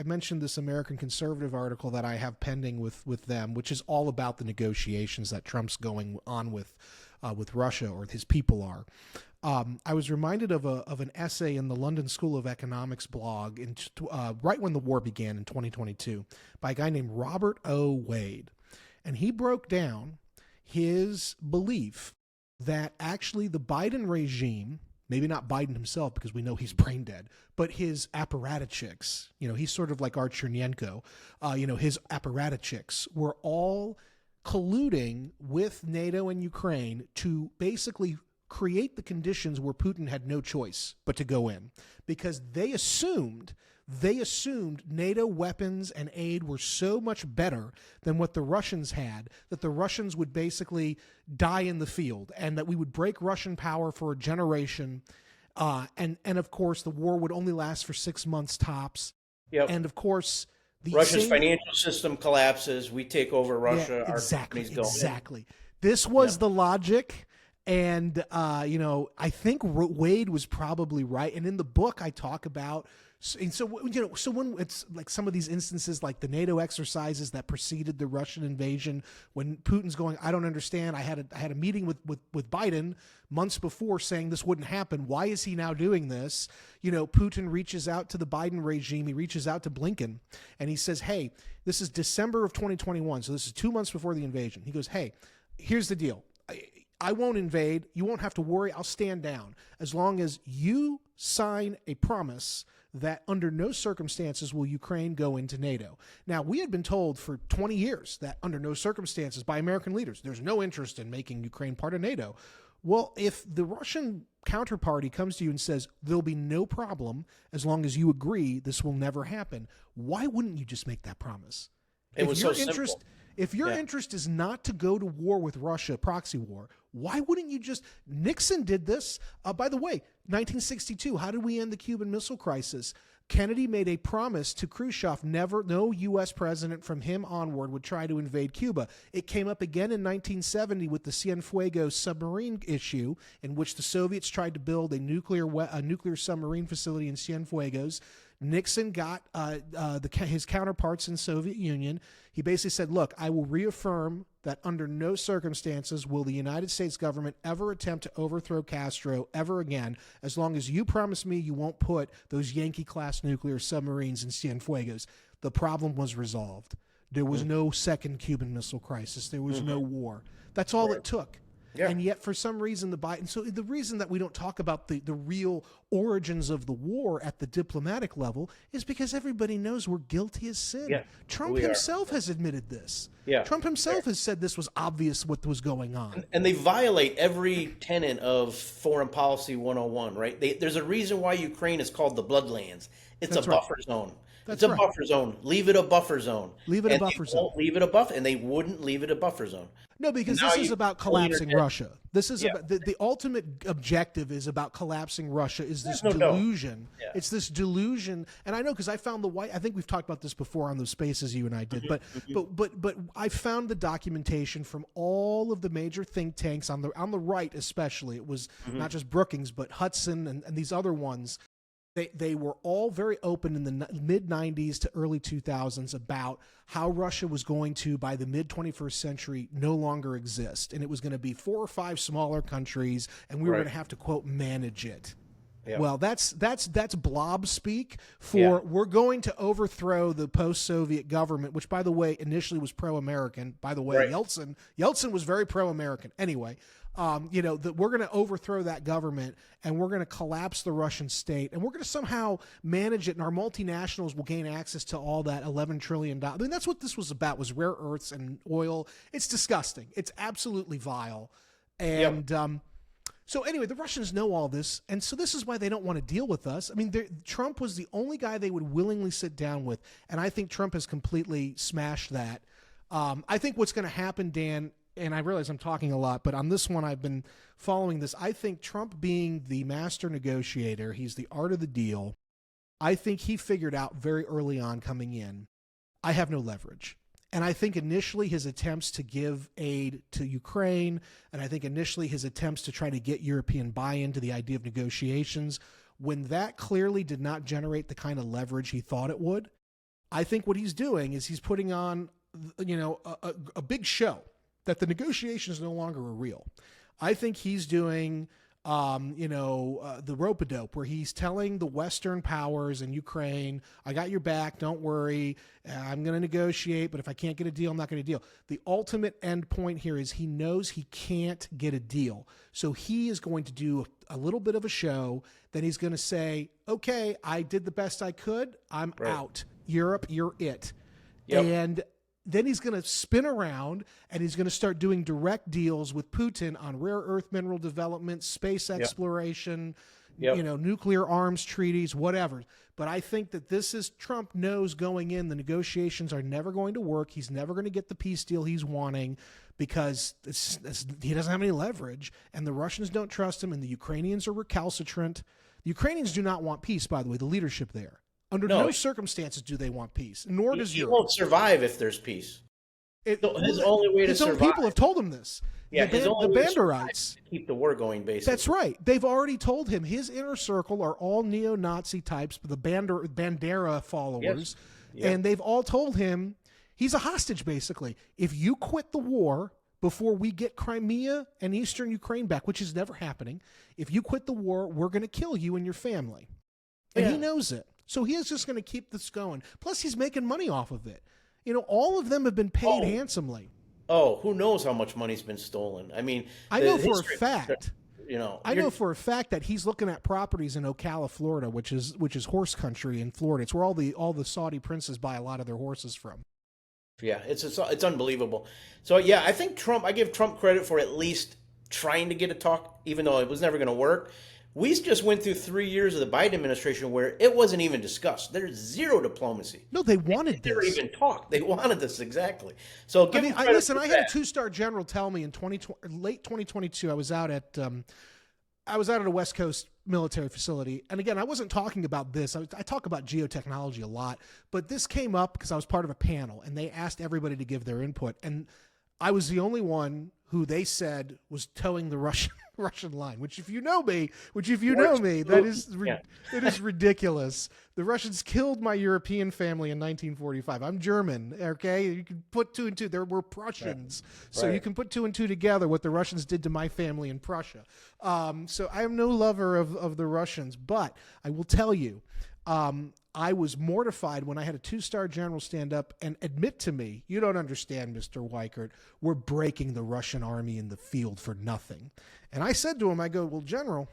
mentioned this American Conservative article that I have pending with them, which is all about the negotiations that Trump's going on with Russia, or his people are. I was reminded of an essay in the London School of Economics blog right when the war began in 2022 by a guy named Robert O. Wade. And he broke down his belief that actually the Biden regime, maybe not Biden himself because we know he's brain dead, but his apparatchiks, he's sort of like our Chernyenko, his apparatchiks were all colluding with NATO and Ukraine to basically create the conditions where Putin had no choice but to go in, because they assumed NATO weapons and aid were so much better than what the Russians had that the Russians would basically die in the field, and that we would break Russian power for a generation. And of course, the war would only last for 6 months tops. Yep. And of course, Russia's financial system collapses. We take over Russia. Yeah, exactly. Our companies go Exactly. This was the logic. And, I think Wade was probably right. And in the book, I talk about, so when it's like some of these instances, like the NATO exercises that preceded the Russian invasion, when Putin's going, I don't understand. I had a meeting with Biden months before saying this wouldn't happen. Why is he now doing this? Putin reaches out to the Biden regime. He reaches out to Blinken and he says, hey, this is December of 2021. So this is 2 months before the invasion. He goes, hey, here's the deal. I won't invade. You won't have to worry. I'll stand down as long as you sign a promise that under no circumstances will Ukraine go into NATO. Now, we had been told for 20 years that under no circumstances by American leaders, there's no interest in making Ukraine part of NATO. Well, if the Russian counterparty comes to you and says there'll be no problem as long as you agree this will never happen, why wouldn't you just make that promise? It was so simple. If your interest is not to go to war with Russia, proxy war, why wouldn't you just... Nixon did this. By the way, 1962, how did we end the Cuban Missile Crisis? Kennedy made a promise to Khrushchev, no U.S. president from him onward would try to invade Cuba. It came up again in 1970 with the Cienfuegos submarine issue, in which the Soviets tried to build a nuclear submarine facility in Cienfuegos. Nixon got his counterparts in Soviet Union. He basically said, look, I will reaffirm that under no circumstances will the United States government ever attempt to overthrow Castro ever again, as long as you promise me you won't put those Yankee-class nuclear submarines in Cienfuegos. The problem was resolved. There was no second Cuban Missile Crisis. There was no war. That's all it took. Yeah. And yet, for some reason, the reason that we don't talk about the real origins of the war at the diplomatic level is because everybody knows we're guilty as sin. Yeah, Trump himself has admitted this. Yeah. Trump himself has said this was obvious what was going on. And they violate every tenet of foreign policy 101, right? There's a reason why Ukraine is called the Bloodlands. It's a buffer zone. It's a buffer zone. Leave it a buffer zone. Leave it a buffer zone. Leave it a buffer, and they wouldn't leave it a buffer zone. No, because this is about collapsing Russia. This is about the ultimate objective is about collapsing Russia. Is this delusion? Yeah. It's this delusion, and I know because I found I think we've talked about this before on those spaces you and I did. But I found the documentation from all of the major think tanks on the right, especially. It was not just Brookings, but Hudson and these other ones. They were all very open in the mid 90s to early 2000s about how Russia was going to, by the mid 21st century, no longer exist. And it was going to be 4 or 5 smaller countries, and we were going to have to, quote, manage it. Yep. Well, that's blob speak for we're going to overthrow the post-Soviet government, which, by the way, initially was pro-American. By the way, Yeltsin was very pro-American. Anyway, we're going to overthrow that government, and we're going to collapse the Russian state, and we're going to somehow manage it, and our multinationals will gain access to all that $11 trillion. I mean, that's what this was about, was rare earths and oil. It's disgusting. It's absolutely vile. And so anyway, the Russians know all this, and so this is why they don't want to deal with us. I mean, Trump was the only guy they would willingly sit down with, and I think Trump has completely smashed that. I think what's going to happen, Dan, and I realize I'm talking a lot, but on this one I've been following this. I think Trump, being the master negotiator, he's the art of the deal. I think he figured out very early on coming in, I have no leverage. And I think initially his attempts to give aid to Ukraine, and I think initially his attempts to try to get European buy-in to the idea of negotiations, when that clearly did not generate the kind of leverage he thought it would, I think what he's doing is he's putting on, a big show that the negotiations no longer are real. I think he's doing the rope-a-dope, where he's telling the Western powers in Ukraine, I got your back, don't worry, I'm going to negotiate, but if I can't get a deal, I'm not going to deal. The ultimate end point here is he knows he can't get a deal. So he is going to do a little bit of a show, then he's going to say, okay, I did the best I could, I'm out. Europe, you're it. Yep. And then he's going to spin around and he's going to start doing direct deals with Putin on rare earth mineral development, space exploration, nuclear arms treaties, whatever. But I think that Trump knows going in, the negotiations are never going to work. He's never going to get the peace deal he's wanting because he doesn't have any leverage, and the Russians don't trust him, and the Ukrainians are recalcitrant. The Ukrainians do not want peace, by the way, the leadership there. Under no circumstances do they want peace, nor does Europe. He won't survive if there's peace. His only way to survive. His own people have told him this. Yeah, the Banderites. Keep the war going, basically. That's right. They've already told him his inner circle are all neo-Nazi types, the Bandera followers, and they've all told him he's a hostage, basically. If you quit the war before we get Crimea and eastern Ukraine back, which is never happening, if you quit the war, we're going to kill you and your family. And he knows it. So he is just going to keep this going. Plus, he's making money off of it. All of them have been paid handsomely. Oh, who knows how much money's been stolen? I mean, I know for a fact. I know for a fact that he's looking at properties in Ocala, Florida, which is horse country in Florida. It's where all the Saudi princes buy a lot of their horses from. Yeah, it's unbelievable. So yeah, I give Trump credit for at least trying to get a talk, even though it was never going to work. We just went through 3 years of the Biden administration where it wasn't even discussed. There's zero diplomacy. No, they wanted this. They never even talked. They wanted this, exactly. So I had a 2-star general tell me in late 2022, I was out at a West Coast military facility. And again, I wasn't talking about this. I talk about geotechnology a lot, but this came up because I was part of a panel and they asked everybody to give their input. And I was the only one who they said was towing the Russian line, which if you know me, that is ridiculous. The Russians killed my European family in 1945. I'm German, okay? You can put 2 and 2. There were Prussians. Right. So you can put 2 and 2 together, what the Russians did to my family in Prussia. So I am no lover of the Russians, but I will tell you, I was mortified when I had a 2-star general stand up and admit to me, you don't understand, Mr. Weichart, we're breaking the Russian army in the field for nothing. And I said to him, I go, well, General,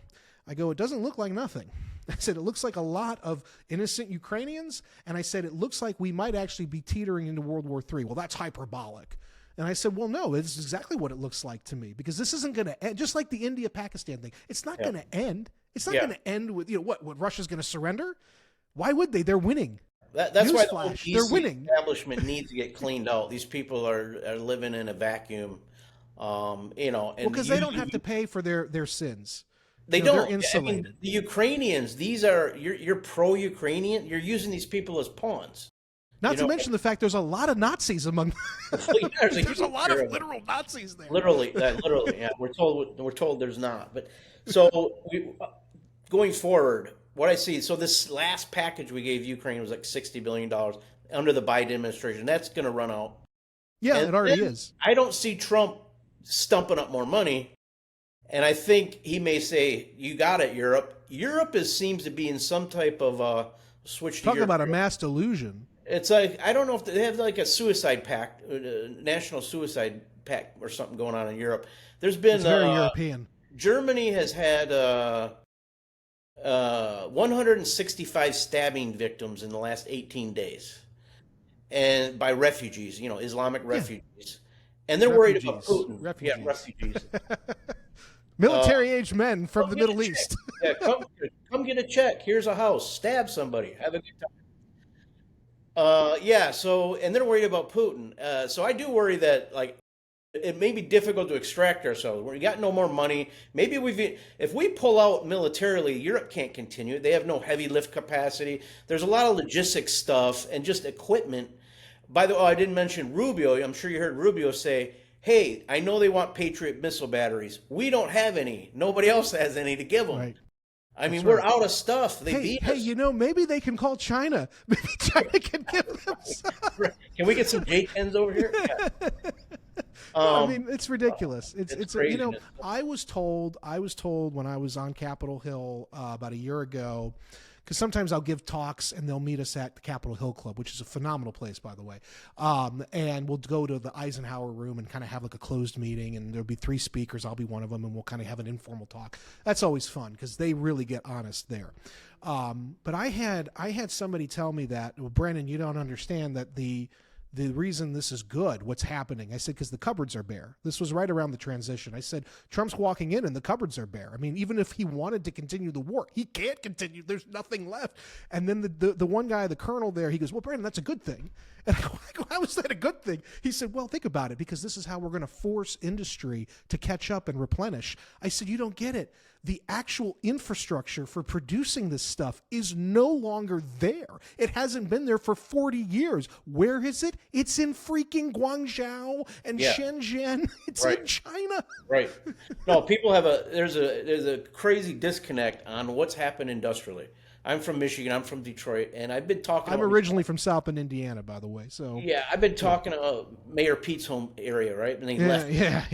it doesn't look like nothing. I said, it looks like a lot of innocent Ukrainians. And I said, it looks like we might actually be teetering into World War III. Well, that's hyperbolic. And I said, well, no, it's exactly what it looks like to me, because this isn't going to end, just like the India-Pakistan thing. It's not going to end. It's not going to end with, what Russia's going to surrender? Why would they? They're winning. That's why the whole they're winning. Establishment needs to get cleaned out. These people are living in a vacuum, and because they don't have to pay for their sins. They don't. They're insulated. I mean, the Ukrainians, you're pro-Ukrainian. You're using these people as pawns. Not to mention the fact there's a lot of Nazis among them. There's a lot of literal Nazis there. Literally, yeah. We're told there's not. But so going forward, what I see, so this last package we gave Ukraine was like $60 billion under the Biden administration. That's going to run out. Yeah, And it already then is. I don't see Trump stumping up more money. And I think he may say, "You got it, Europe." Europe seems to be in some type of switch to Talk Europe. about a mass delusion. It's like I don't know if they have like a suicide pact, national suicide pact, or something going on in Europe. There's been It's very European. Germany has had 165 stabbing victims in the last 18 days, and by refugees, Islamic Yeah, refugees, and they're worried about refugees. Putin. Yeah, Refugees. refugees. Military-aged men from the Get a Middle check. East. Yeah, come get a check. Here's a house. Stab somebody. Have a good time. Yeah. So, and they're worried about Putin. So I do worry that like it may be difficult to extract ourselves. We got no more money. Maybe if we pull out militarily, Europe can't continue. They have no heavy lift capacity. There's a lot of logistics stuff and just equipment. By the way, I didn't mention Rubio. I'm sure you heard Rubio say, "Hey, I know they want Patriot missile batteries. We don't have any. Nobody else has any to give them." Right. I mean, That's we're right. out of stuff. They beat Hey, us. maybe they can call China. Maybe China can give them some. Can we get some J10s over here? Yeah. No, I mean, it's ridiculous. It's You know, craziness. I was told when I was on Capitol Hill about a year ago, because sometimes I'll give talks and they'll meet us at the Capitol Hill Club, which is a phenomenal place, by the way. And we'll go to the Eisenhower room and kind of have like a closed meeting, and there'll be 3 speakers. I'll be one of them, and we'll kind of have an informal talk. That's always fun because they really get honest there. But I had somebody tell me that, well, Brandon, you don't understand that the reason this is good, what's happening. I said, because the cupboards are bare. This was right around the transition. I said, Trump's walking in and the cupboards are bare. I mean, even if he wanted to continue the war, he can't continue. There's nothing left. And then the one guy, the colonel there, he goes, well, Brandon, that's a good thing. And I go, how is that a good thing? He said, well, think about it, because this is how we're going to force industry to catch up and replenish. I said, you don't get it. The actual infrastructure for producing this stuff is no longer there. It hasn't been there for 40 years. Where is it? It's in freaking Guangzhou and Yeah. Shenzhen. It's Right. in China. Right. No, people have there's a crazy disconnect on what's happened industrially. I'm from Michigan. I'm from Detroit, and I've been talking. I'm originally from South Bend, Indiana, by the way. So Yeah, I've been talking to Mayor Pete's home area, right? And he left. yeah.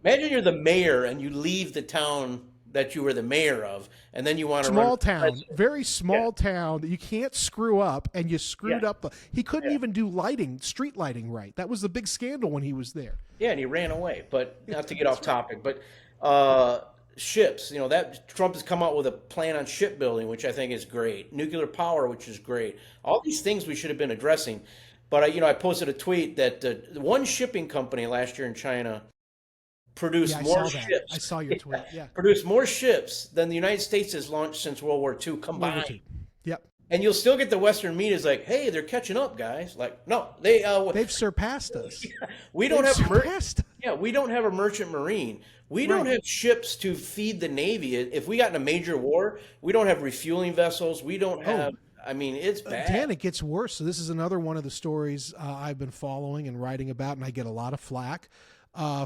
Imagine you're the mayor and you leave the town that you were the mayor of, and then you want to Small run town, very small town that you can't screw up, and you screwed Yeah. up. He couldn't even do street lighting right. That was the big scandal when he was there. Yeah, and he ran away. But not to get off topic, but ships. That Trump has come out with a plan on shipbuilding, which I think is great. Nuclear power, which is great. All these things we should have been addressing. But I posted a tweet that one shipping company last year in China produced Yeah, I more saw that. ships. I saw your tweet. Yeah. Produced more ships than the United States has launched since World War II World War combined. II. Yep. And you'll still get the Western media's like, hey, they're catching up, guys. Like, no, They've surpassed us. we don't They've have surpassed. we don't have a merchant marine. We don't Right. have ships to feed the Navy. If we got in a major war, we don't have refueling vessels. We don't have. I mean, it's bad. Dan, it gets worse. So this is another one of the stories I've been following and writing about, and I get a lot of flack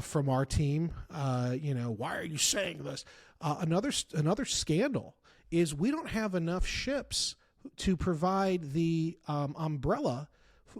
from our team. Why are you saying this? Another scandal is we don't have enough ships to provide the umbrella,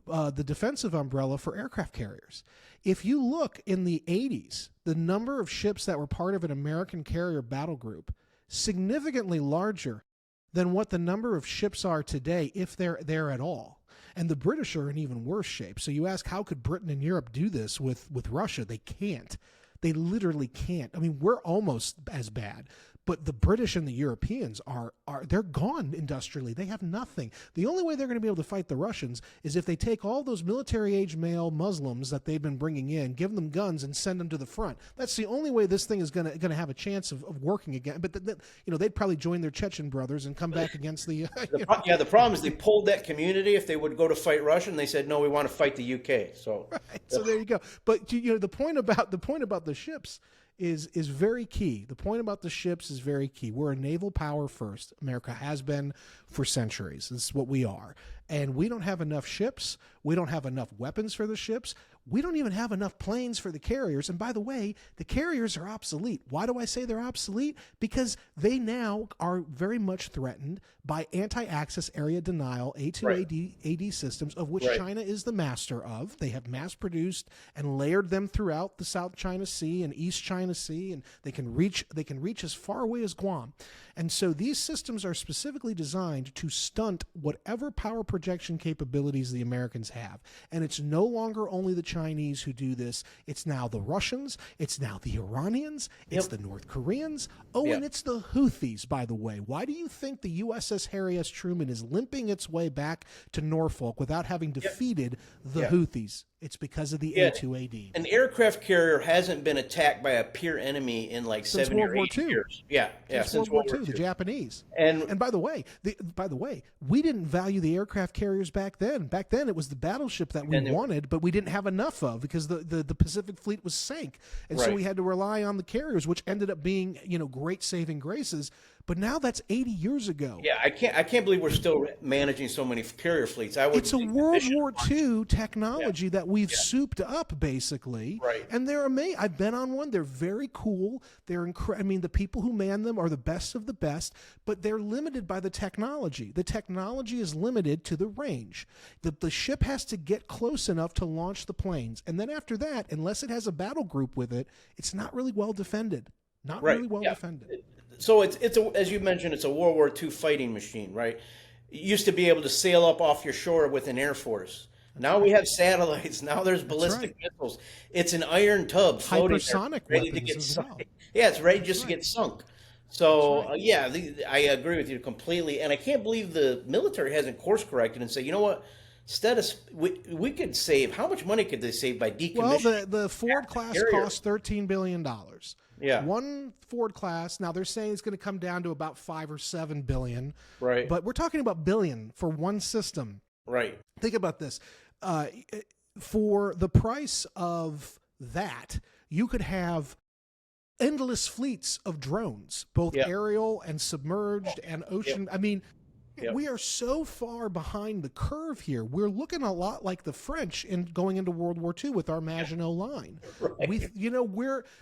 the defensive umbrella for aircraft carriers. If you look in the 80s, the number of ships that were part of an American carrier battle group, significantly larger than what the number of ships are today, if they're there at all. And the British are in even worse shape. So you ask, how could Britain and Europe do this with Russia? They can't. They literally can't. I mean, we're almost as bad. But the British and the Europeans they're gone industrially. They have nothing. The only way they're going to be able to fight the Russians is if they take all those military-age male Muslims that they've been bringing in, give them guns, and send them to the front. That's the only way this thing is going to have a chance of working again. But they'd probably join their Chechen brothers and come back against the. The problem is they pulled that community if they would go to fight Russia, and they said no, we want to fight the UK. So, Right. So there you go. But the point about the ships is very key. The point about the ships is very key. We're a naval power first. America has been for centuries. This is what we are. and we don't have enough ships. We don't have enough weapons for the ships. We don't even have enough planes for the carriers. And by the way, the carriers are obsolete. Why do I say they're obsolete? Because they now are very much threatened by anti-access area denial, A2AD systems, of which China is the master of. They have mass-produced and layered them throughout the South China Sea and East China Sea, and they can reach as far away as Guam. And so these systems are specifically designed to stunt whatever power projection capabilities the Americans have. And it's no longer only the Chinese who do this. It's now the Russians. It's now the Iranians. It's the North Koreans. Oh, and it's the Houthis, by the way. Why do you think the USS Harry S. Truman is limping its way back to Norfolk without having defeated the Houthis? It's because of the A2AD. An aircraft carrier hasn't been attacked by a peer enemy in like since 70 World or War 80 II. years. Since World War II, the Japanese. And by the way, we didn't value the aircraft carriers back then. Back then, it was the battleship that we wanted, but we didn't have enough of because the Pacific Fleet was sank, and so we had to rely on the carriers, which ended up being great saving graces. But now that's 80 years ago. Yeah, I can't believe we're still managing so many carrier fleets. It's a World War II technology that we've souped up, basically. Right. And they're amazing. I've been on one. They're very cool. They're I mean, the people who man them are the best of the best, but they're limited by the technology. The technology is limited to the range. The ship has to get close enough to launch the planes. And then after that, unless it has a battle group with it, it's not really well defended. Not really well defended. So it's as you mentioned, it's a World War II fighting machine, right? You used to be able to sail up off your shore with an Air Force. Now we have satellites. Now there's ballistic missiles. It's an iron tub floating hypersonic there, ready to get sunk. Well. Yeah, it's ready just to get sunk. So I agree with you completely, and I can't believe the military hasn't course corrected and say, you know what? Instead of we could save. How much money could they save by decommissioning? Well, the Ford class costs $13 billion. Yeah. One Ford class. Now they're saying it's going to come down to about $5 or $7 billion. Right. But we're talking about billion for one system. Right. Think about this. For the price of that, you could have endless fleets of drones, both aerial and submerged and ocean. I mean, we are so far behind the curve here. We're looking a lot like the French in going into World War II with our Maginot Line. Right.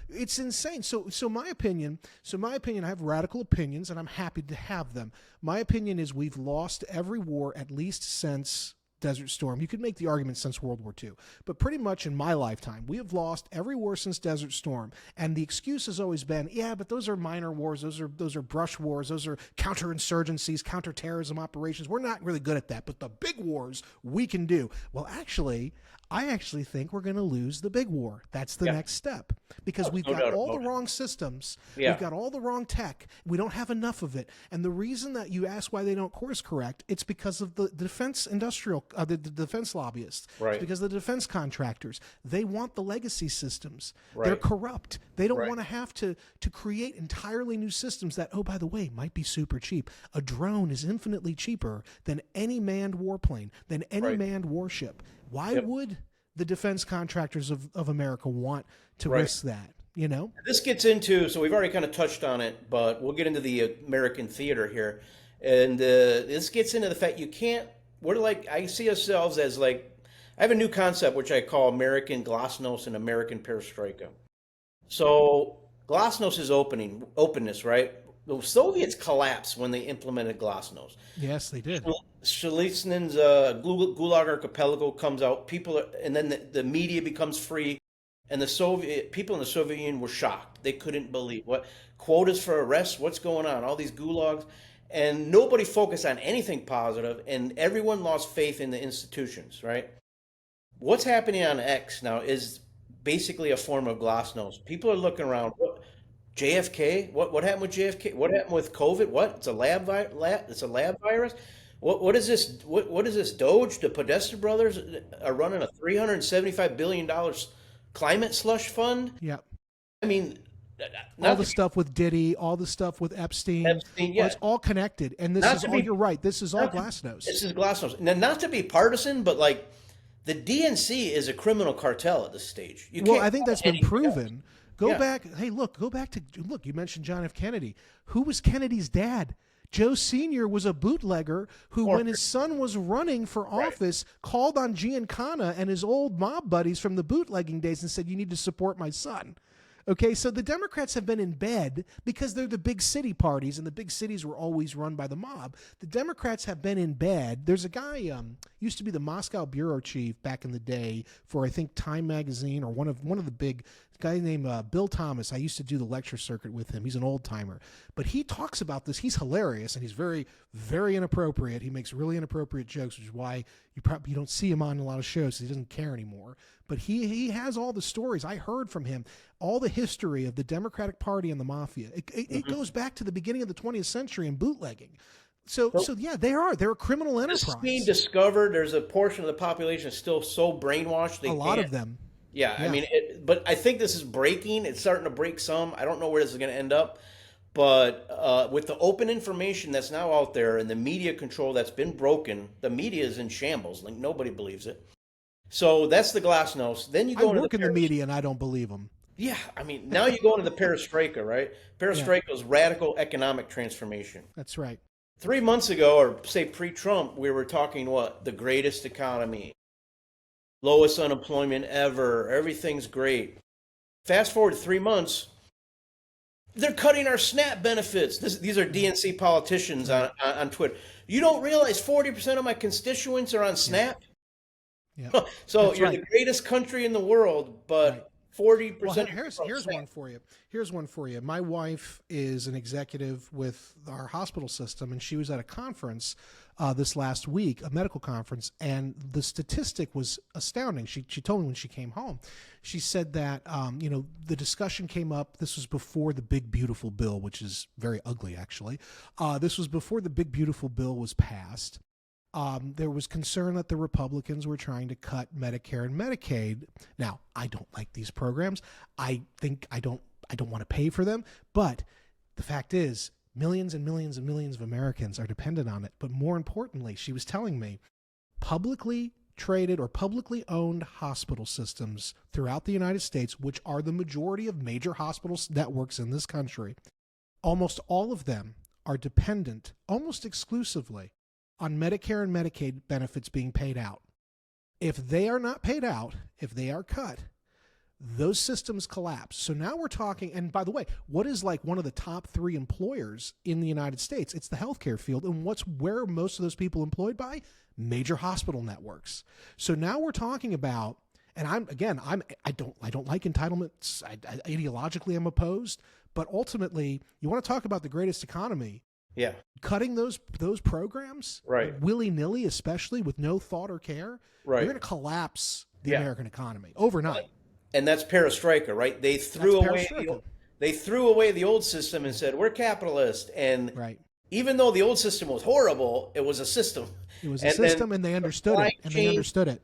It's insane. So my opinion, I have radical opinions, and I'm happy to have them. My opinion is we've lost every war at least since Desert Storm. You could make the argument since World War II, but pretty much in my lifetime, we have lost every war since Desert Storm. And the excuse has always been, but those are minor wars. Those are brush wars. Those are counterinsurgencies, counterterrorism operations. We're not really good at that, but the big wars we can do. Well, I actually think we're going to lose the big war. That's the next step, because we've got all the wrong systems. We've got all the wrong tech. We don't have enough of it. And the reason that you ask why they don't course correct, it's because of the defense the defense lobbyists. Right. It's because of the defense contractors. They want the legacy systems. Right. They're corrupt. They don't want to have to create entirely new systems that, oh, by the way, might be super cheap. A drone is infinitely cheaper than any manned warplane, than any manned warship. Why would the defense contractors of America want to risk that? This gets into, so we've already kind of touched on it, but we'll get into the American theater here. And this gets into the fact I see ourselves as I have a new concept which I call American Glasnost and American Perostroika. So Glasnost is openness, right? The Soviets collapsed when they implemented Glasnost. Yes, they did. Solzhenitsyn's Gulag Archipelago comes out, and then the media becomes free, and the people in the Soviet Union were shocked. They couldn't believe what quotas for arrests, what's going on, all these gulags, and nobody focused on anything positive, and everyone lost faith in the institutions. Right? What's happening on X now is basically a form of Glasnost. People are looking around. JFK? What happened with JFK? What happened with COVID? What? It's a lab virus. What is this? What is this? Doge? The Podesta brothers are running a $375 billion climate slush fund. Yeah. I mean, all the stuff with Diddy, all the stuff with Epstein. It's all connected. And you're right. This is all Glasnost. This is Glasnost. Now, not to be partisan, but the DNC is a criminal cartel at this stage. I think that's been proven. Go back. Hey, look, you mentioned John F. Kennedy. Who was Kennedy's dad? Joe Sr. was a bootlegger who, Or when his son was running for office, called on Giancana and his old mob buddies from the bootlegging days and said, "You need to support my son." Okay, so the Democrats have been in bed because they're the big city parties, and the big cities were always run by the mob. The Democrats have been in bed. There's a guy used to be the Moscow bureau chief back in the day for, I think, Time magazine, or one of the big guy named Bill Thomas. I used to do the lecture circuit with him. He's an old timer, but he talks about this. He's hilarious, and he's very, very inappropriate. He makes really inappropriate jokes, which is why you don't see him on a lot of shows. He doesn't care anymore. But he has all the stories. I heard from him all the history of the Democratic Party and the mafia. It goes back to the beginning of the 20th century in bootlegging. So yeah, they're a criminal enterprise. This is being discovered. There's a portion of the population that's still so brainwashed. A lot of them. Yeah, I mean, but I think this is breaking. It's starting to break some. I don't know where this is going to end up. But with the open information that's now out there and the media control that's been broken, the media is in shambles. Like, nobody believes it. So that's the glasnost. Then you go into the media, and I don't believe them. Yeah, I mean, now you go into the Perostroika, right? Perestroika is radical economic transformation. That's right. 3 months ago, or say pre-Trump, we were talking the greatest economy, lowest unemployment ever, everything's great. Fast forward 3 months, they're cutting our SNAP benefits. These are DNC politicians on Twitter. You don't realize 40% of my constituents are on SNAP? Yeah. So that's you're the greatest country in the world, but 40%. Well, here's one for you. Here's one for you. My wife is an executive with our hospital system, and she was at a conference this last week, a medical conference, and the statistic was astounding. She told me when she came home. She said that the discussion came up. This was before the Big Beautiful Bill, which is very ugly, actually. This was before the Big Beautiful Bill was passed. There was concern that the Republicans were trying to cut Medicare and Medicaid. Now, I don't like these programs. I think I don't want to pay for them. But the fact is, millions and millions and millions of Americans are dependent on it. But more importantly, she was telling me, publicly traded or publicly owned hospital systems throughout the United States, which are the majority of major hospital networks in this country, almost all of them are dependent almost exclusively on Medicare and Medicaid benefits being paid out. If they are not paid out, if they are cut, those systems collapse. So now we're talking, and by the way, what is like one of the top 3 employers in the United States? It's the healthcare field. And where are most of those people employed by? Major hospital networks. So now we're talking about, and I don't like entitlements. Ideologically, I'm opposed. But ultimately, you want to talk about the greatest economy. Yeah. Cutting those programs, right, willy-nilly, especially with no thought or care, right, you're going to collapse the American economy overnight. And that's Perostroika, right? They threw away the old system and said, we're capitalist. And even though the old system was horrible, it was a system. It was a system, and they understood it.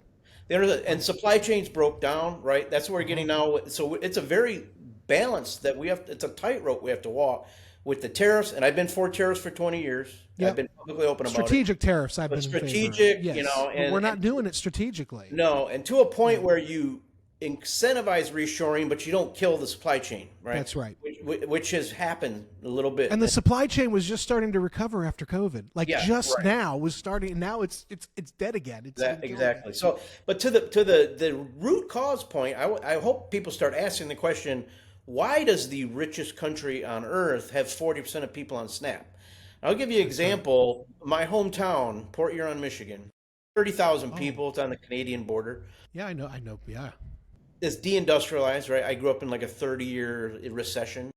And supply chains broke down, right? That's what we're getting now. So it's a very balanced it's a tightrope we have to walk. With the tariffs, and I've been for tariffs for 20 years. Yep. I've been publicly open about it. Strategic tariffs, I've been strategic, in favor. and we're not doing it strategically. No, and to a point where you incentivize reshoring, but you don't kill the supply chain, right? That's right. Which has happened a little bit. And the supply chain was just starting to recover after COVID. Now was starting, and now it's dead again. Exactly. So, but to the root cause point, I hope people start asking the question, why does the richest country on earth have 40% of people on SNAP? I'll give you an example. My hometown, Port Huron, Michigan, 30,000 people. It's on the Canadian border. Yeah, I know. Yeah. It's deindustrialized, right? I grew up in like a 30-year recession.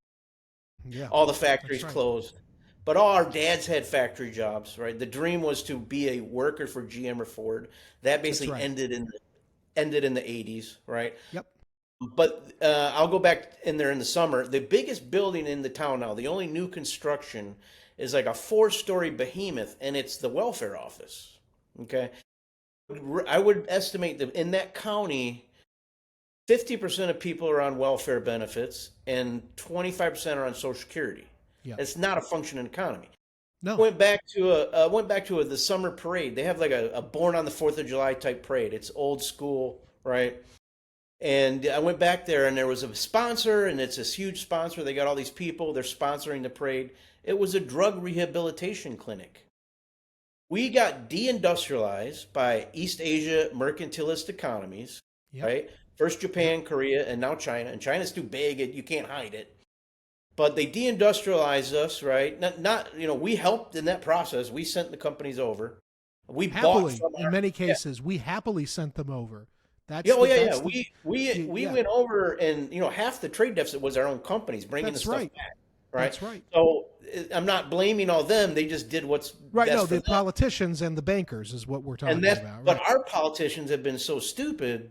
Yeah. All the factories closed. But all our dads had factory jobs, right? The dream was to be a worker for GM or Ford. That basically ended in the 80s, right? Yep. But I'll go back in there in the summer. The biggest building in the town now, the only new construction, is like a 4-story behemoth, and it's the welfare office. Okay, I would estimate that in that county, 50% of people are on welfare benefits, and 25% are on Social Security. Yeah, it's not a functioning economy. No, went back to the summer parade. They have like a Born on the 4th of July type parade. It's old school, right? And I went back there, and there was a sponsor, and it's this huge sponsor. They got all these people. They're sponsoring the parade. It was a drug rehabilitation clinic. We got deindustrialized by East Asia mercantilist economies, Yep. right? First Yep. Japan, Korea, and now China. And China's too big; you can't hide it. But they deindustrialized us, right? We helped in that process. We sent the companies over. We bought Happily, from in our many yeah. cases, we happily sent them over. Yeah, That's oh the yeah, yeah. that's the We yeah. went over, and half the trade deficit was our own companies bringing the That's stuff right. back, right? That's right. So I'm not blaming all them. They just did what's Right. best No, for the them. politicians and the bankers is what we're And talking that's about. but Right. our politicians have been so stupid,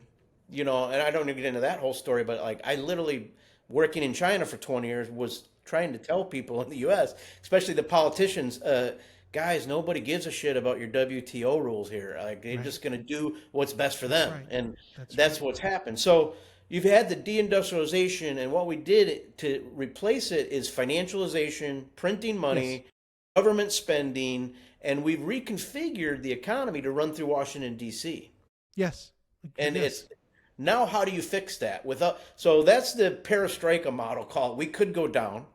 and I don't need to get into that whole story, but like I literally working in China for 20 years was trying to tell people in the US, especially the politicians, guys, nobody gives a shit about your WTO rules here. Like they're Right. just going to do what's best for That's them. right. And That's that's right. what's happened. So you've had the deindustrialization, and what we did to replace it is financialization, printing Yes. money, government spending, and we've reconfigured the economy to run through Washington D.C. Yes. And it's Yes. now how do you fix that without? So that's the Perostroika model call. We could go down,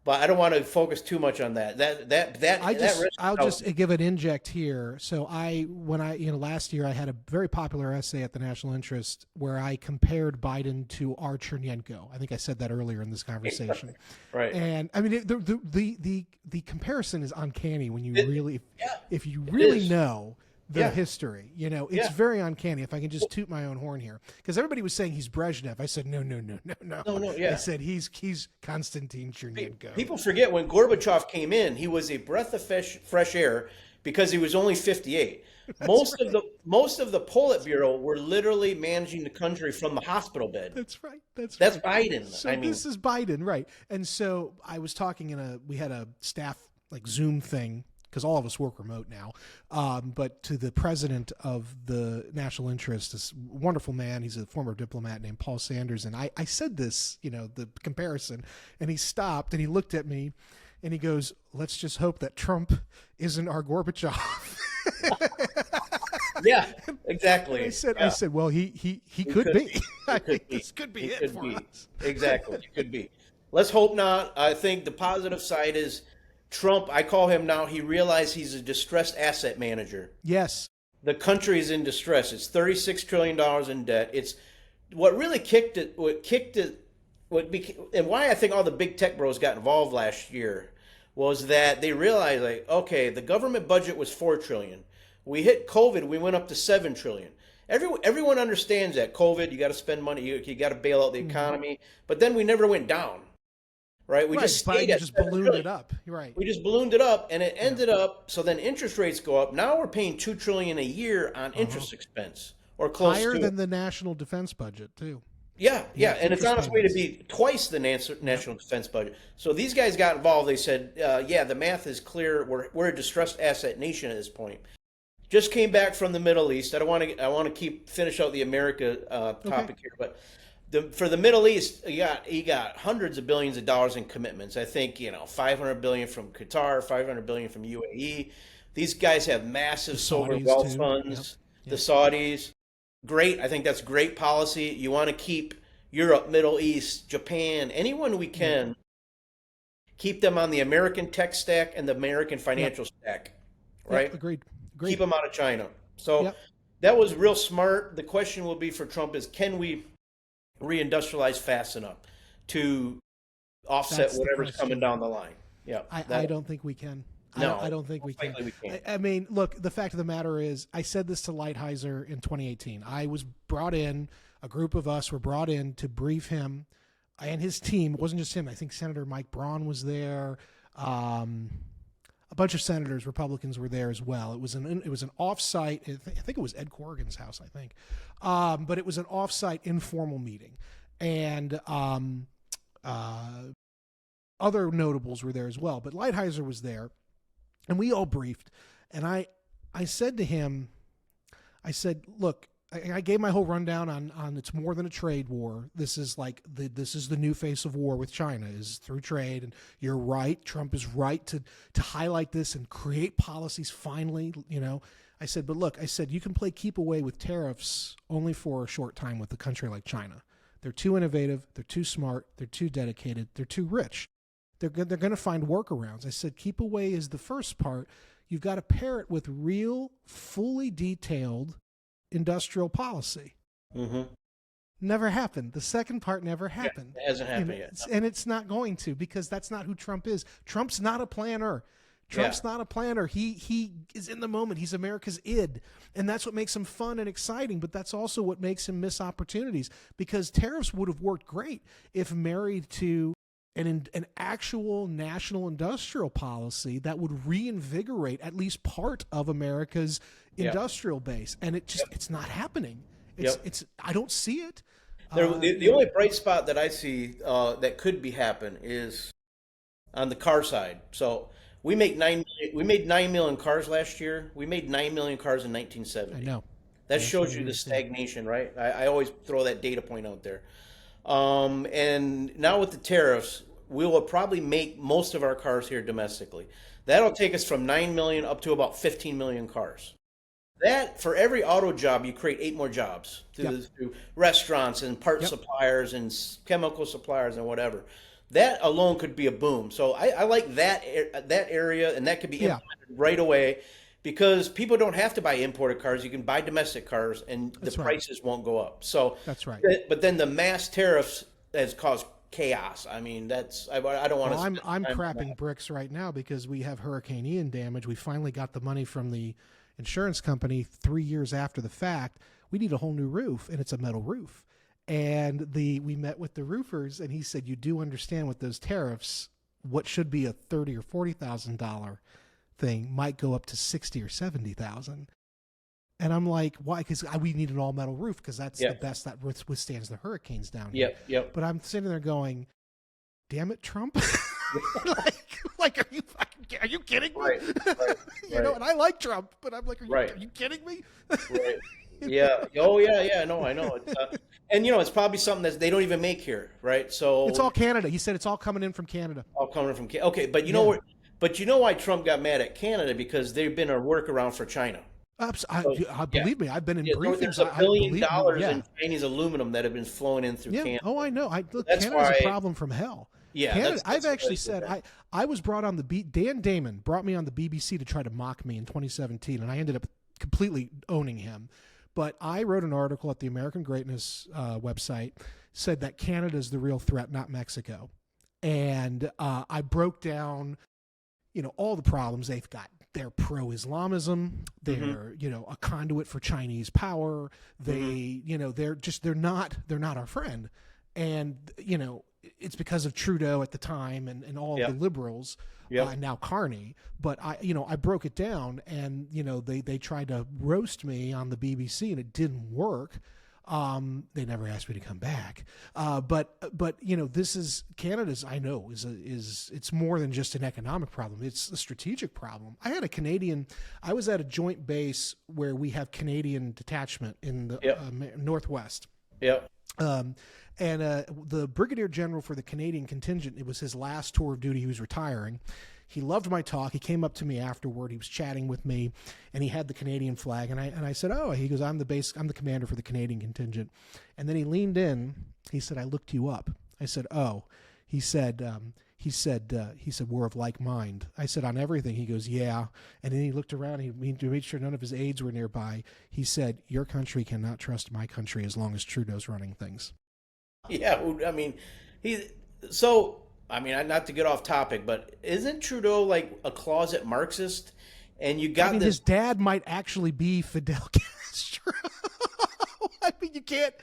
but I don't want to focus too much on that. That risk is I'll out. just give an inject here. So when I last year I had a very popular essay at the National Interest where I compared Biden to our Chernyenko. I think I said that earlier in this conversation. Right. And I mean the comparison is uncanny when you It, really yeah, if you it really is. know the Yeah, history. It's yeah. very uncanny. If I can just toot my own horn here, because everybody was saying he's Brezhnev. I said no, no, no, no, no. No, no, I yeah. said he's Konstantin Chernyenko. People forget when Gorbachev came in, he was a breath of fresh air because he was only 58. That's right. Most of the Politburo were literally managing the country from the hospital bed. That's right. That's That's right. Biden. So I mean, this is Biden, right? And so I was talking we had a staff like Zoom thing because all of us work remote now. But to the president of the National Interest, this wonderful man, he's a former diplomat named Paul Sanders. And I said this, the comparison, and he stopped and he looked at me and he goes, let's just hope that Trump isn't our Gorbachev. yeah, And exactly. I Yeah, said, well, he he could could be. be. He I mean, could be. this could be He it could for be. us. Exactly. He could be. Let's hope not. I think the positive side is Trump, I call him now, he realized he's a distressed asset manager. Yes. The country is in distress. It's $36 trillion in debt. It's what really and why I think all the big tech bros got involved last year was that they realized, like, okay, the government budget was 4 trillion. We hit COVID, we went up to 7 trillion. Everyone understands that COVID, you got to spend money, you got to bail out the Mhm. economy, but then we never went down, right? We just Right. stayed Biden at just seven ballooned trillion. it up. You're right. We just ballooned it up, and it Yeah. ended up. So then interest rates go up. Now we're paying 2 trillion a year on Uh-huh. interest expense, or close Higher to it. than the national defense budget, too. Yeah, yeah, and it's Interest on its way to payments. be twice the Yep. national defense budget. So these guys got involved. They said, "Yeah, the math is clear. We're a distressed asset nation at this point." Just came back from the Middle East. I don't want to. I want to finish out the America Okay. topic here, but for the Middle East, you got hundreds of billions of dollars in commitments. I think 500 billion from Qatar, 500 billion from UAE. These guys have The massive sovereign Saudis, wealth too. Yep. funds. The Yep. Saudis, great. I think that's great policy. You want to keep Europe, Middle East, Japan, anyone we Yep. can keep them on the American tech stack and the American Yep. financial stack, Yep. right? Agreed. Keep Agreed. them out of China. So Yep. that was real smart. The question will be for Trump is can we reindustrialize fast enough to offset That's the whatever's coming question. down the line? Yeah, I don't think we can. I no, don't think we most can. likely we can't. I mean, look, the fact of the matter is, I said this to Lighthizer in 2018. I was brought in, a group of us were brought in to brief him and his team. It wasn't just him. I think Senator Mike Braun was there. A bunch of senators, Republicans were there as well. It was an offsite. I think it was Ed Corrigan's house. I think, but it was an offsite informal meeting, and other notables were there as well. But Lighthizer was there, and we all briefed. And I said to him, I said, look, I gave my whole rundown on it's more than a trade war. This is this is the new face of war with China is through trade. And you're right. Trump is right to highlight this and create policies finally, I said, but look, I said, you can play keep away with tariffs only for a short time with a country like China. They're too innovative. They're too smart. They're too dedicated. They're too rich. They're going to find workarounds. I said, keep away is the first part. You've got to pair it with real, fully detailed industrial policy. Mm-hmm. Never happened. The second part never happened. It hasn't happened yet. And it's not going to, because that's not who Trump is. Trump's not a planner. Trump's not a planner. He is in the moment. He's America's id. And that's what makes him fun and exciting, but that's also what makes him miss opportunities, because tariffs would have worked great if married to an actual national industrial policy that would reinvigorate at least part of America's industrial base. And it's not happening. It's I don't see it. The only bright spot that I see that could be happen is on the car side. So we made 9 million cars last year. We made 9 million cars in 1970. I know. That shows you the stagnation, right? I always throw that data point out there. And now with the tariffs, we will probably make most of our cars here domestically. That'll take us from 9 million up to about 15 million cars. That, for every auto job, you create 8 more jobs through restaurants and part suppliers and chemical suppliers and whatever. That alone could be a boom. So I like that area, and that could be implemented right away, because people don't have to buy imported cars. You can buy domestic cars, and the prices won't go up. So that's right. But then the mass tariffs has caused chaos. I mean, I don't want to. I'm crapping bricks right now because we have Hurricane Ian damage. We finally got the money from the insurance company 3 years after the fact. We need a whole new roof, and it's a metal roof. And we met with the roofers, and he said, "You do understand with those tariffs, what should be a $30,000 or $40,000 thing might go up to $60,000 or $70,000." And I'm like, "Why?" Because we need an all metal roof, because that's the best that withstands the hurricanes down here. Yep. But I'm sitting there going, "Damn it, Trump!" like, are you kidding me? Right. You know, and I like Trump, but I'm like, are you kidding me? Right. Yeah. Oh, yeah. No, I know. It's, and it's probably something that they don't even make here, right? So it's all Canada. He said it's all coming in from Canada. All coming from Canada. Okay, but you know what? But you know why Trump got mad at Canada? Because they've been a workaround for China. Believe me, I've been in briefings. There's $1 billion in Chinese aluminum that have been flowing in through Canada. Oh, I know. Look, Canada's a problem from hell. Yeah, Canada, I've actually said I was brought on Dan Damon brought me on the BBC to try to mock me in 2017, and I ended up completely owning him. But I wrote an article at the American Greatness website, said that Canada is the real threat, not Mexico. And I broke down, all the problems they've got. They're pro-Islamism. They're, a conduit for Chinese power. They, they're not our friend. And, it's because of Trudeau at the time and all of the liberals, and now Carney. But I broke it down, and they tried to roast me on the BBC, and it didn't work. They never asked me to come back. But this is Canada's. I know it's more than just an economic problem. It's a strategic problem. I was at a joint base where we have Canadian detachment in the Northwest. Yep. And the brigadier general for the Canadian contingent, it was his last tour of duty. He was retiring. He loved my talk. He came up to me afterward. He was chatting with me, and he had the Canadian flag. And I said, "Oh," he goes, I'm the commander for the Canadian contingent." And then he leaned in. He said, "I looked you up." I said, "Oh." He said, "We're of like mind." I said, "On everything?" He goes, "Yeah." And then he looked around. He made sure none of his aides were nearby. He said, "Your country cannot trust my country as long as Trudeau's running things." Yeah, I mean, not to get off topic, but isn't Trudeau like a closet Marxist? And you got his dad might actually be Fidel Castro. I mean, you can't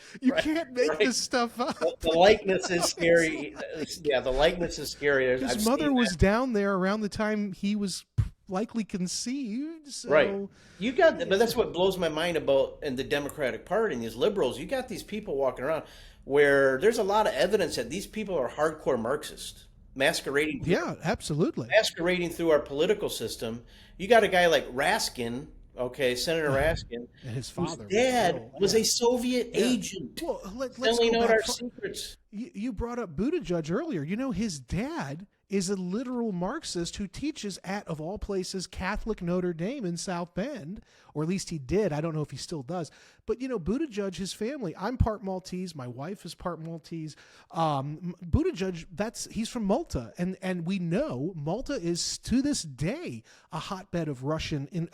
make this stuff up. The likeness is scary. Yeah, the likeness is scary. His mother was down there around the time he was likely conceived. So. Right. You got, but that's what blows my mind about in the Democratic Party and these liberals. You got these people walking around where there's a lot of evidence that these people are hardcore Marxists, masquerading. Yeah, absolutely. Masquerading through our political system. You got a guy like Raskin. Okay, Senator Raskin, and his father, whose dad was a Soviet agent, let's selling go out back. our secrets. You brought up Buttigieg earlier. His dad is a literal Marxist who teaches at, of all places, Catholic Notre Dame in South Bend, or at least he did. I don't know if he still does. But, Buttigieg, his family, I'm part Maltese. My wife is part Maltese. Buttigieg, he's from Malta. And we know Malta is, to this day, a hotbed of Russian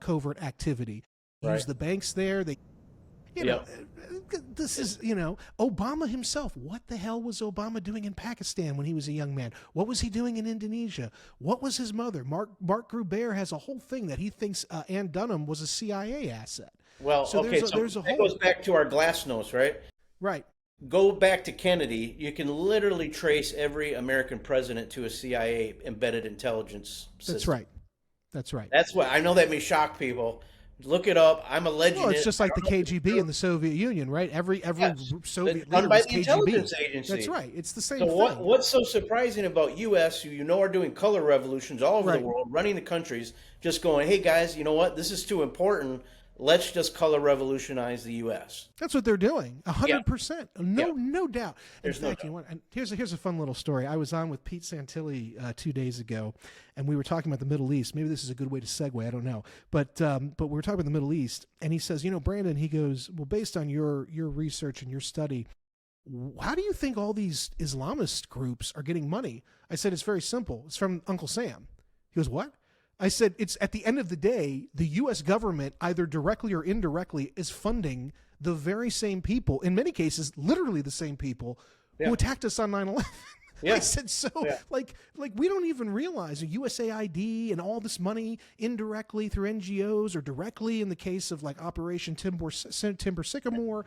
covert activity. Right. Use the banks there. They... this is, Obama himself. What the hell was Obama doing in Pakistan when he was a young man? What was he doing in Indonesia? What was his mother? Mark Gruber has a whole thing that he thinks Ann Dunham was a CIA asset. Well, so there's a whole... That goes back to our glasnost, right? Right. Go back to Kennedy. You can literally trace every American president to a CIA embedded intelligence system. That's right. That's right. That's what I know. That may shock people. Look it up. I'm a legend. Well, it's just like the KGB in the Soviet Union, right? Every Soviet leader by was the KGB. intelligence agency. That's right. It's the same thing. So what's so surprising about U.S., who are doing color revolutions all over the world, running the countries, just going, hey, guys, you know what? This is too important. Let's just color revolutionize the U.S. That's what they're doing, 100%. No doubt. There's in fact, and here's a fun little story. I was on with Pete Santilli 2 days ago, and we were talking about the Middle East. Maybe this is a good way to segue. I don't know, but we were talking about the Middle East, and he says, Brandon, he goes, well, based on your research and your study, how do you think all these Islamist groups are getting money? I said, it's very simple. It's from Uncle Sam. He goes, what? I said, it's at the end of the day, the U.S. government, either directly or indirectly, is funding the very same people, in many cases, literally the same people, who attacked us on 9/11. Yeah. I said, like we don't even realize USAID and all this money indirectly through NGOs or directly in the case of like Operation Timber Sycamore.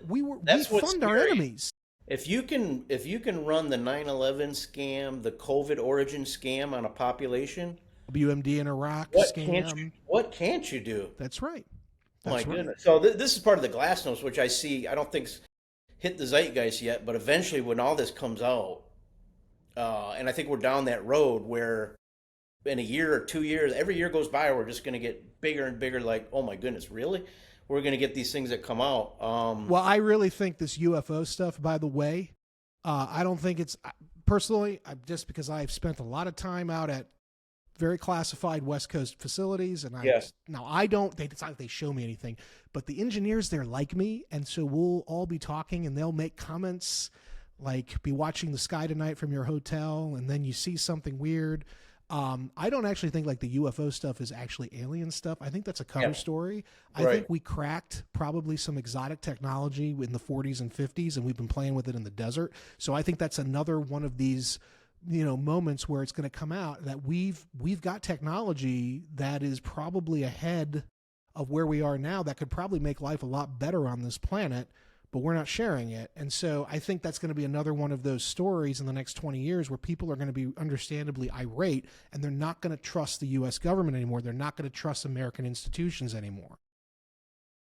We fund our enemies. If you can run the 9/11 scam, the COVID origin scam on a population. WMD in Iraq scam. What can't you do? That's right. My goodness. So this is part of the glasnost, which I see. I don't think's hit the zeitgeist yet, but eventually, when all this comes out, and I think we're down that road where, in a year or 2 years, every year goes by, we're just going to get bigger and bigger. Like, oh my goodness, really? We're going to get these things that come out. Well, I really think this UFO stuff. By the way, I don't think it's personally. Just because I've spent a lot of time out at very classified West Coast facilities, and now I don't. It's not like they show me anything, but the engineers there like me, and so we'll all be talking, and they'll make comments like, "Be watching the sky tonight from your hotel," and then you see something weird. I don't actually think like the UFO stuff is actually alien stuff. I think that's a cover story. I think we cracked probably some exotic technology in the 40s and 50s, and we've been playing with it in the desert. So I think that's another one of these moments where it's going to come out that we've got technology that is probably ahead of where we are now that could probably make life a lot better on this planet, but we're not sharing it. And so I think that's going to be another one of those stories in the next 20 years where people are going to be understandably irate, and they're not going to trust the U.S. government anymore. They're not going to trust American institutions anymore.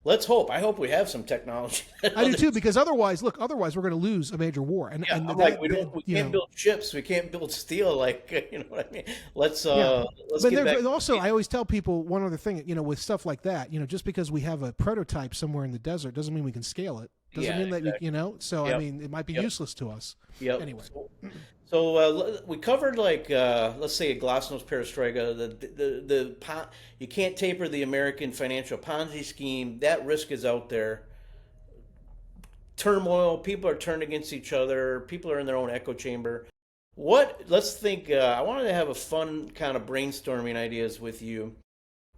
Let's hope. I hope we have some technology. I do too, because otherwise we're going to lose a major war. And we can't build ships, we can't build steel. Like, you know what I mean? Let's get back. Also, I always tell people one other thing. with stuff like that, just because we have a prototype somewhere in the desert doesn't mean we can scale it. Doesn't mean that So I mean, it might be useless to us. Anyway. So we covered let's say a glasnost perestroika. You can't taper the American financial Ponzi scheme. That risk is out there. Turmoil. People are turned against each other. People are in their own echo chamber. Let's think. I wanted to have a fun kind of brainstorming ideas with you.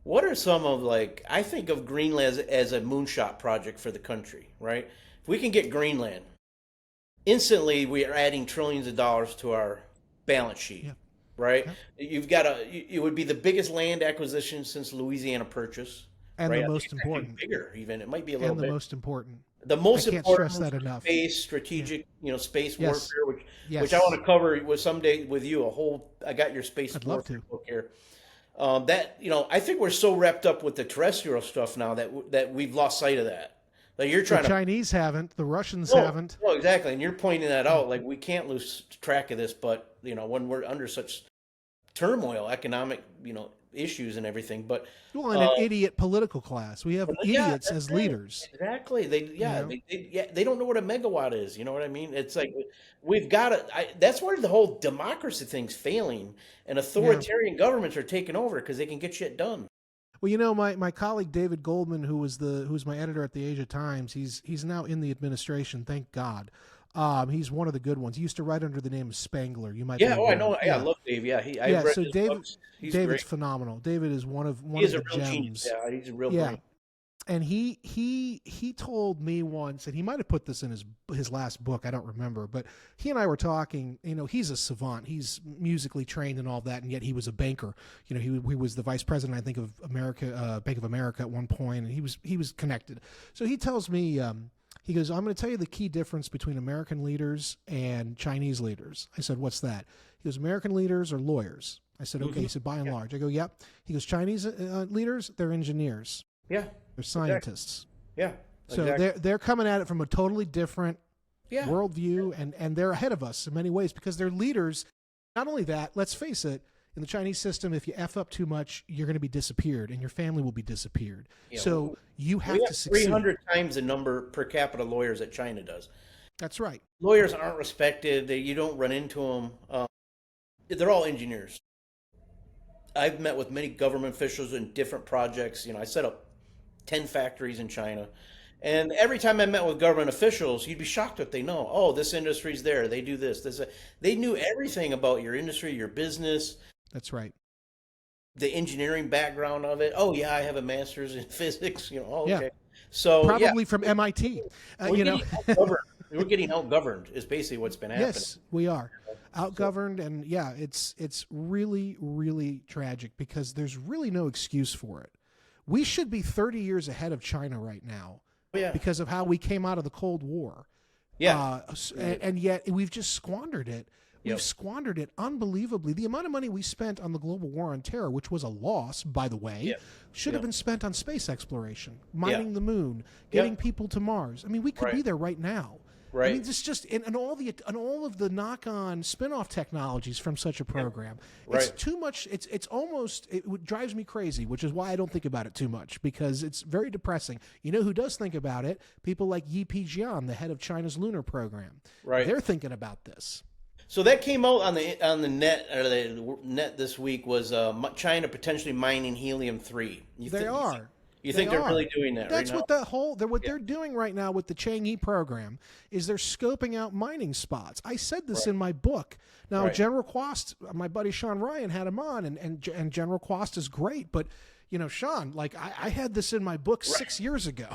What are some of I think of Greenland as a moonshot project for the country, right? If we can get Greenland, instantly we are adding trillions of dollars to our balance sheet, right? You've got it would be the biggest land acquisition since Louisiana Purchase, and right? the most important, bigger even. It might be a little bit. And the most important. The most important stress that enough. Space strategic, space warfare, which I want to cover with someday with you. I got your space I'd warfare love to. book here. I think we're so wrapped up with the terrestrial stuff now that we've lost sight of that. Like the Chinese haven't, the Russians haven't. Well, exactly, and you're pointing that out. Like, we can't lose track of this, but when we're under such turmoil, economic, issues and everything. But Well, and an idiot political class. We have yeah, idiots that's as right. leaders. Exactly. You know? They don't know what a megawatt is. You know what I mean? It's like we've got to. That's where the whole democracy thing's failing, and Yeah. authoritarian governments are taking over because they can get shit done. Well, my colleague David Goldman, who's my editor at the Asia Times, he's now in the administration. Thank God. He's one of the good ones. He used to write under the name of Spangler. You might be Yeah. Oh, I aware. know. Yeah, I love Dave. Yeah, I've Yeah. read So his David books. He's David's great. phenomenal. David is one of He is a the real genius. gems. Yeah, he's a real Yeah. brain. And he told me once, and he might have put this in his last book, I don't remember, but he and I were talking. He's a savant, he's musically trained and all that, and yet he was a banker. He was the vice president, I think, of Bank of America at one point, and he was connected. So he tells me, he goes, I'm going to tell you the key difference between American leaders and Chinese leaders. I said, what's that? He goes, American leaders are lawyers. I said, okay. He said, by and large. I go, yep. He goes, Chinese leaders, they're engineers. Yeah. They're scientists. Yeah. So Exactly. they're coming at it from a totally different Yeah. worldview, and they're ahead of us in many ways because they're leaders. Not only that, let's face it, in the Chinese system, if you F up too much, you're going to be disappeared and your family will be disappeared. Yeah, So you have We to have succeed. 300 times the number per capita lawyers that China does. That's right. Lawyers aren't respected. You don't run into them. They're all engineers. I've met with many government officials in different projects. I set up 10 factories in China. And every time I met with government officials, you'd be shocked what they know. Oh, this industry's there. They do this. They knew everything about your industry, your business, That's right. the engineering background of it. Oh, yeah, I have a master's in physics. Oh, Yeah. okay. So, yeah, Probably from MIT. we're getting outgoverned. We're getting outgoverned is basically what's been happening. Yes, we are outgoverned, and yeah, it's really, really tragic because there's really no excuse for it. We should be 30 years ahead of China right now Oh, yeah. because of how we came out of the Cold War. Yeah. And yet we've just squandered it. We've Yep. squandered it unbelievably. The amount of money we spent on the global war on terror, which was a loss, by the way, Yep. should have Yep. been spent on space exploration, mining the moon, getting people to Mars. I mean, we could be Right. there right now. I Right. mean, it's just and all of the knock-on spin-off technologies from such a program. It's Right. too much. It's almost drives me crazy, which is why I don't think about it too much because it's very depressing. You know who does think about it? People like Yi Jian, the head of China's lunar program. Right. They're thinking about this. So that came out on the net or the net this week was China potentially mining helium-3. They are. You think they're really doing that That's right now? what they're doing right now with the Chang'e program is they're scoping out mining spots. I said this in my book. Now Right. General Quast, my buddy Sean Ryan had him on, and General Quast is great, but Sean, like I had this in my book 6 years ago.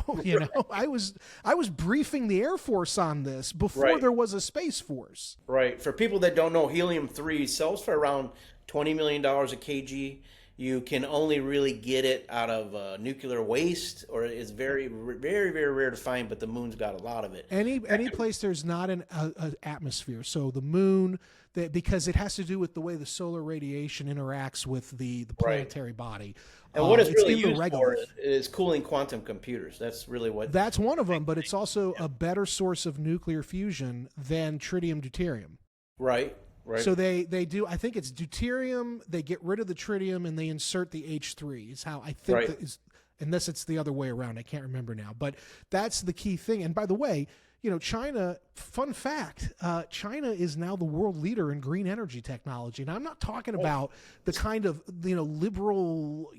I was briefing the Air Force on this before Right. there was a Space Force. Right. For people that don't know, helium-3 sells for around $20 million a kg. You can only really get it out of nuclear waste, or it's very, very, very rare to find. But the moon's got a lot of it. Any place there's not an atmosphere, so the moon, because it has to do with the way the solar radiation interacts with the planetary body. And what it's really in the used for regolith. is cooling quantum computers. That's really what. That's one of them, but it's also a better source of nuclear fusion than tritium deuterium. Right. Right. So they do. I think it's deuterium. They get rid of the tritium and they insert the H3. Is how I think Right. that is, unless it's the other way around. I can't remember now. But that's the key thing. And by the way, China. Fun fact: China is now the world leader in green energy technology. And I'm not talking about the kind of liberal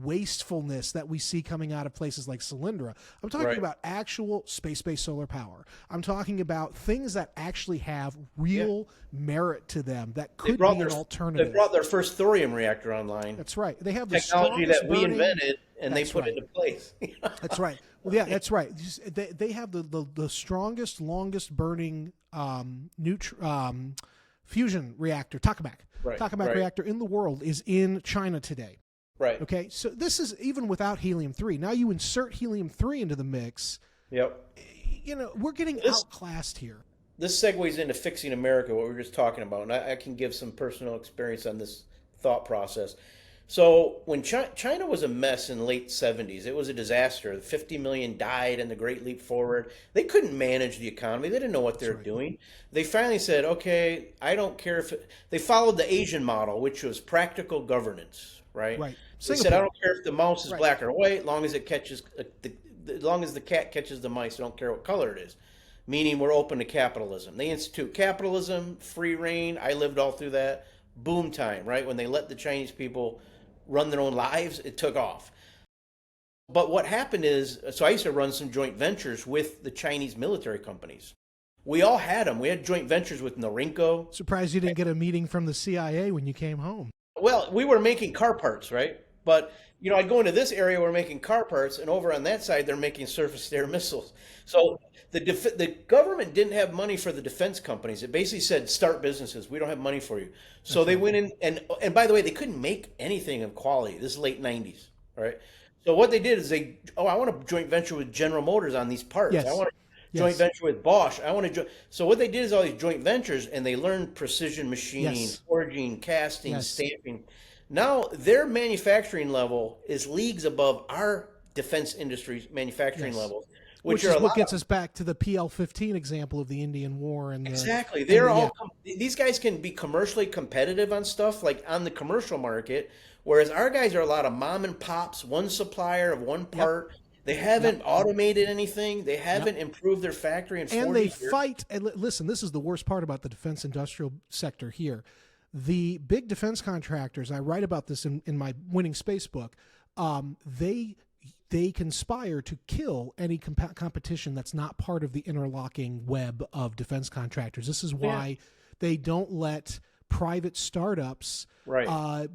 wastefulness that we see coming out of places like Solyndra. I'm talking Right. about actual space-based solar power. I'm talking about things that actually have real merit to them that could be an alternative. They brought their first thorium reactor online. That's right. They have the Technology that strongest we burning- invented, and they That's put right. into place. That's right. Well, yeah, that's right. They have the strongest, longest burning fusion reactor, tokamak. Right, Tokamak right. reactor in the world is in China today. Right. Okay, so this is even without helium-3. Now you insert helium-3 into the mix. Yep. We're getting outclassed here. This segues into fixing America, what we were just talking about, and I can give some personal experience on this thought process. So when China was a mess in the late 70s, it was a disaster. 50 million died in the Great Leap Forward. They couldn't manage the economy. They didn't know what they were doing. They finally said, okay, I don't care if... They followed the Asian model, which was practical governance, right? Right. They said, I Singapore. don't care if the mouse is Right. black or white, long as it catches, as long as the cat catches the mice, I don't care what color it is. Meaning we're open to capitalism. They institute capitalism, free reign. I lived all through that. Boom time, right? When they let the Chinese people run their own lives, it took off. But what happened is, so I used to run some joint ventures with the Chinese military companies. We all had them. We had joint ventures with Norinco. Surprised you didn't get a meeting from the CIA when you came home. Well, we were making car parts, right? But I'd go into this area, we're making car parts, and over on that side, they're making surface-to-air missiles. So the government didn't have money for the defense companies. It basically said, start businesses. We don't have money for you. So they went in, and by the way, they couldn't make anything of quality. This is late 90s, right? So what they did is I want to joint venture with General Motors on these parts. I Yes. want to joint Yes. venture with Bosch. I want to So what they did is all these joint ventures, and they learned precision machining, Yes. forging, casting, Yes. stamping. Now their manufacturing level is leagues above our defense industry's manufacturing Yes. levels, which Which are is a what lot gets of us back to the PL-15 example of the Indian War and exactly. and They're yeah. these guys can be commercially competitive on stuff like on the commercial market, whereas our guys are a lot of mom and pops, one supplier of one Yep. part. They haven't automated anything. They Yep. haven't improved their factory in And 40 they years. fight. And listen, this is the worst part about the defense industrial sector here. The big defense contractors, I write about this in my Winning Space book, they conspire to kill any competition that's not part of the interlocking web of defense contractors. This is why they don't let private startups Right.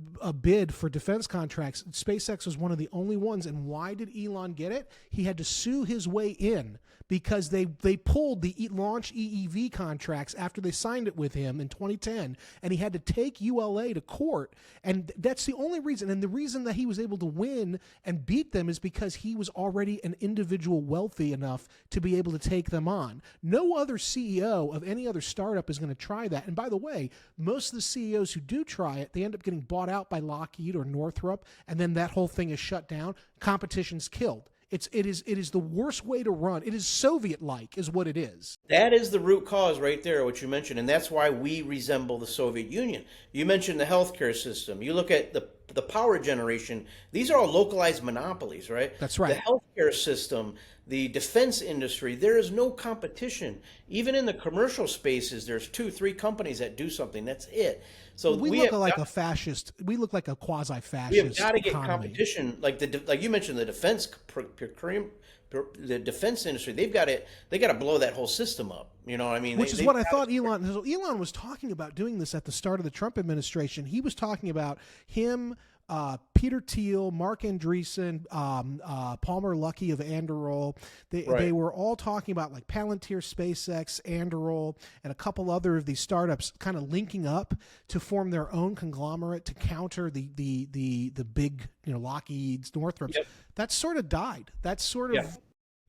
bid for defense contracts. SpaceX was one of the only ones. And why did Elon get it? He had to sue his way in because they pulled the launch EEV contracts after they signed it with him in 2010, and he had to take ULA to court. And that's the only reason. And the reason that he was able to win and beat them is because he was already an individual wealthy enough to be able to take them on. No other CEO of any other startup is going to try that. And by the way, most of the CEOs who do try it, they end up getting bought out by Lockheed or Northrop, and then that whole thing is shut down. Competition's killed. It is the worst way to run. It is Soviet-like, is what it is. That is the root cause right there, what you mentioned, and that's why we resemble the Soviet Union. You mentioned the healthcare system. You look at the power generation. These are all localized monopolies, right? That's right. The healthcare system, the defense industry, there is no competition. Even in the commercial spaces, there's 2-3 companies that do something. That's it. So We look like a fascist. We look like a quasi-fascist. We have got to get economy. competition, like you mentioned, the defense industry. They got to blow that whole system up. You know what I mean? Which is what I thought Elon was talking about doing this at the start of the Trump administration. He was talking about him, Peter Thiel, Mark Andreessen, Palmer Luckey of Anduril. They were all talking about like Palantir, SpaceX, Anduril, and a couple other of these startups kind of linking up to form their own conglomerate to counter the big Lockheed's, Northrop's. Yep. That sort of died. That sort of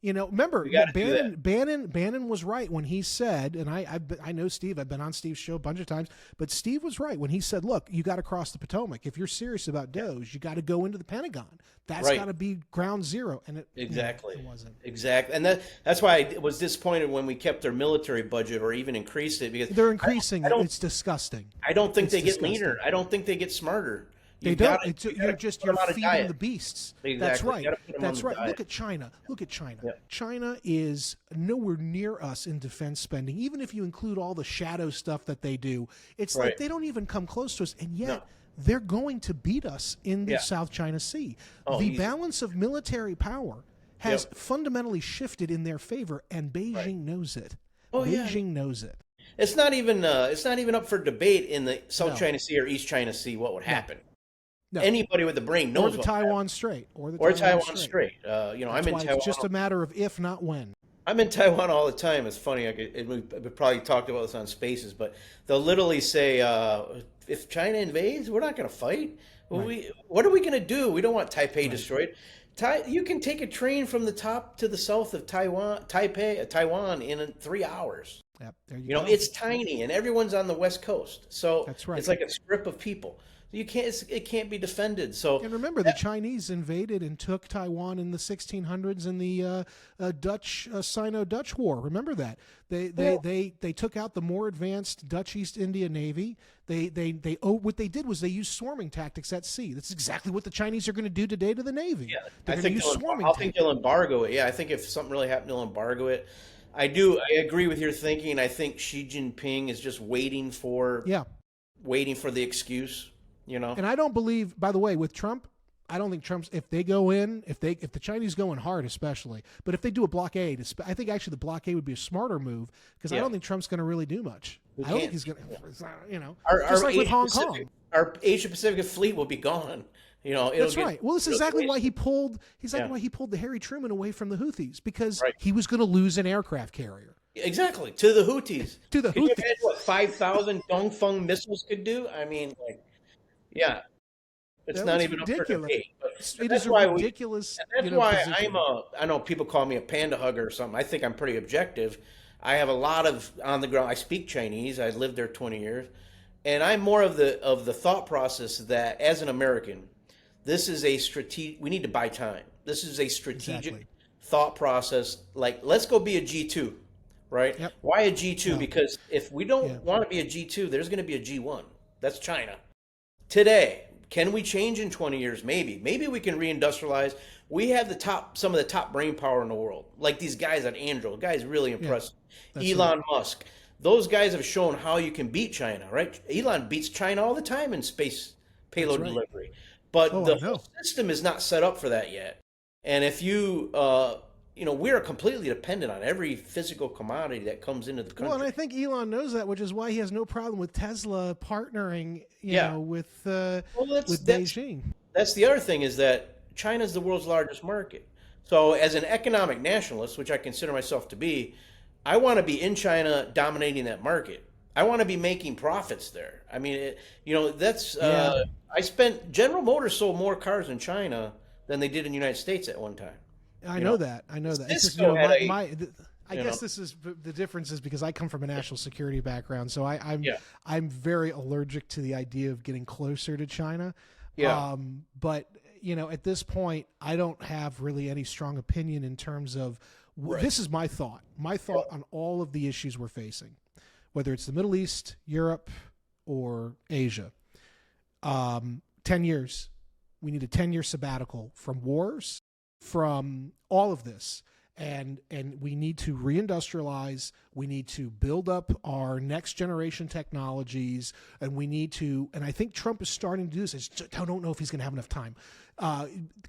remember Bannon was right when he said, and I know Steve, I've been on Steve's show a bunch of times, but Steve was right when he said, look, you got to cross the Potomac. If you're serious about DOGE, you got to go into the Pentagon. That's got to be ground zero. And it wasn't. Exactly. And that's why I was disappointed when we kept their military budget or even increased it, because they're increasing it. It's disgusting. I don't think they get leaner. I don't think they get smarter. They don't. You're feeding the beasts. Exactly. That's right. That's right. Look at China. Yep. China is nowhere near us in defense spending. Even if you include all the shadow stuff that they do, it's like they don't even come close to us. And yet they're going to beat us in the South China Sea. The balance of military power has fundamentally shifted in their favor, and Beijing knows it. Beijing knows it. It's not even up for debate in the South China Sea or East China Sea what would happen. No. Anybody with a brain knows. Or the Taiwan Strait. Or Taiwan Strait. I'm in Taiwan. It's just a matter of if, not when. I'm in Taiwan all the time. It's funny. We probably talked about this on Spaces, but they'll literally say, if China invades, we're not going to fight. Right. What are we going to do? We don't want Taipei destroyed. You can take a train from the top to the south of Taiwan in 3 hours. Yep, there you go. It's tiny, and everyone's on the West Coast. So that's right. It's like a strip of people. You can't. It can't be defended. So And remember, the Chinese invaded and took Taiwan in the 1600s in the Dutch Sino-Dutch War. Remember that they took out the more advanced Dutch East India Navy. What they did was they used swarming tactics at sea. That's exactly what the Chinese are going to do today to the Navy. yeah, They're I going to think use swarming I think tactics. they'll embargo it. Yeah, I think if something really happened, they'll embargo it. I do. I agree with your thinking. I think Xi Jinping is just Yeah. waiting for the excuse. You know. And I don't believe, by the way, with Trump, I don't think Trump's, if they go in, if the Chinese go in hard, especially, but if they do a blockade, I think actually the blockade would be a smarter move because I Yeah. don't think Trump's going to really do much. I don't think he's going to, just like with Hong Kong. Our Asia Pacific fleet will be gone. You know, That's right. Well, this is exactly why he pulled. Yeah. Why he pulled the Harry Truman away from the Houthis because Right. he was going to lose an aircraft carrier Exactly, to the Houthis. to the Can you Houthis. imagine what 5,000 Dongfeng missiles could do? I mean, like, yeah, it's That not was even up for ridiculous. debate. It that's is a why ridiculous. that's why position. I know people call me a panda hugger or something. I think I'm pretty objective. I have a lot of on the ground. I speak Chinese. I lived there 20 years, and I'm more of the thought process that as an American, this is a strategic. We need to buy time. This is a strategic Exactly. thought process. Like, let's go be a G2, right? Yep. Why a G2? Yeah. Because if we don't Yeah. want to be a G2, there's going to be a G1. That's China. Today, can we change in 20 years? Maybe. Maybe we can reindustrialize. We have some of the top brain power in the world. Like these guys at Anduril. Guys really impressive. That's Elon Musk. Those guys have shown how you can beat China, right? Elon beats China all the time in space payload right. delivery. But Oh, the I know. whole system is not set up for that yet. And if we are completely dependent on every physical commodity that comes into the country. Well, and I think Elon knows that, which is why he has no problem with Tesla partnering, with Beijing. That's the other thing is that China's the world's largest market. So as an economic nationalist, which I consider myself to be, I want to be in China dominating that market. I want to be making profits there. I mean, that's General Motors sold more cars in China than they did in the United States at one time. I know that. It's just, Cisco had I guess this is the difference is because I come from a national security background, so I'm Yeah. I'm very allergic to the idea of getting closer to China. Yeah. But at this point, I don't have really any strong opinion in terms of this is my thought. My thought on all of the issues we're facing, whether it's the Middle East, Europe, or Asia. 10 years. We need a 10-year sabbatical from wars, from all of this. And we need to reindustrialize. We need to build up our next generation technologies, and we need to. And I think Trump is starting to do this. I don't know if he's going to have enough time.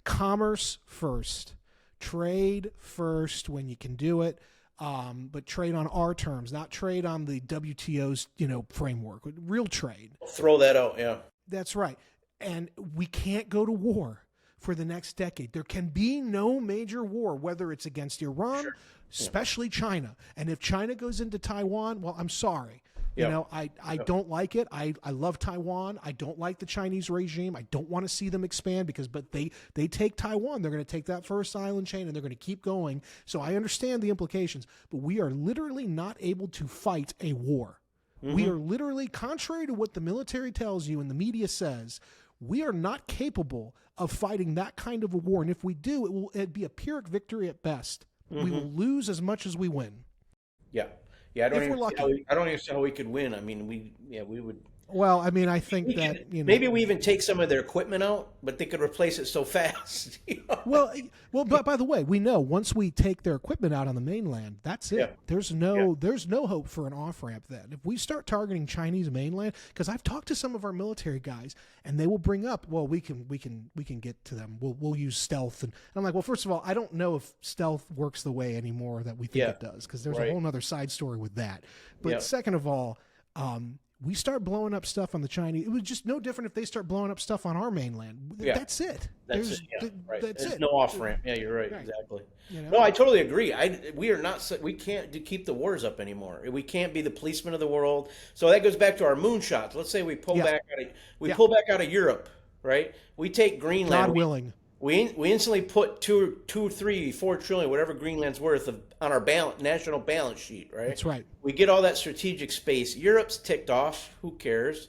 Commerce first, trade first when you can do it, but trade on our terms, not trade on the WTO's framework. Real trade. Throw that out. Yeah. That's right. And we can't go to war for the next decade. There can be no major war, whether it's against Iran, especially China. And if China goes into Taiwan, well, I'm sorry. I don't like it. I love Taiwan. I don't like the Chinese regime. I don't want to see them expand but they take Taiwan. They're going to take that first island chain and they're going to keep going. So I understand the implications, but we are literally not able to fight a war. Mm-hmm. We are literally, contrary to what the military tells you and the media says, we are not capable of fighting that kind of a war. And if we do, it'd be a Pyrrhic victory at best. Mm-hmm. We will lose as much as we win. Yeah. Yeah. I don't even see how we could win. I mean, we would. Well, I mean, I think maybe we even take some of their equipment out, but they could replace it so fast. Well, but by the way, we know once we take their equipment out on the mainland, that's it. Yeah. There's no hope for an off ramp then. If we start targeting Chinese mainland, because I've talked to some of our military guys, and they will bring up, well, we can get to them. We'll use stealth, and I'm like, well, first of all, I don't know if stealth works the way anymore that we think it does, because there's a whole other side story with that. But second of all, we start blowing up stuff on the Chinese. It was just no different if they start blowing up stuff on our mainland. Yeah. That's it. That's it. Yeah, right. That's There's it. no off ramp. Yeah, you're right. Exactly. No, I totally agree. We can't keep the wars up anymore. We can't be the policemen of the world. So that goes back to our moonshots. Let's say we pull back out of Europe, right? We take Greenland. God willing. We instantly put 2, 3, 4 trillion, whatever Greenland's worth, on our national balance sheet, right? That's right. We get all that strategic space. Europe's ticked off. Who cares?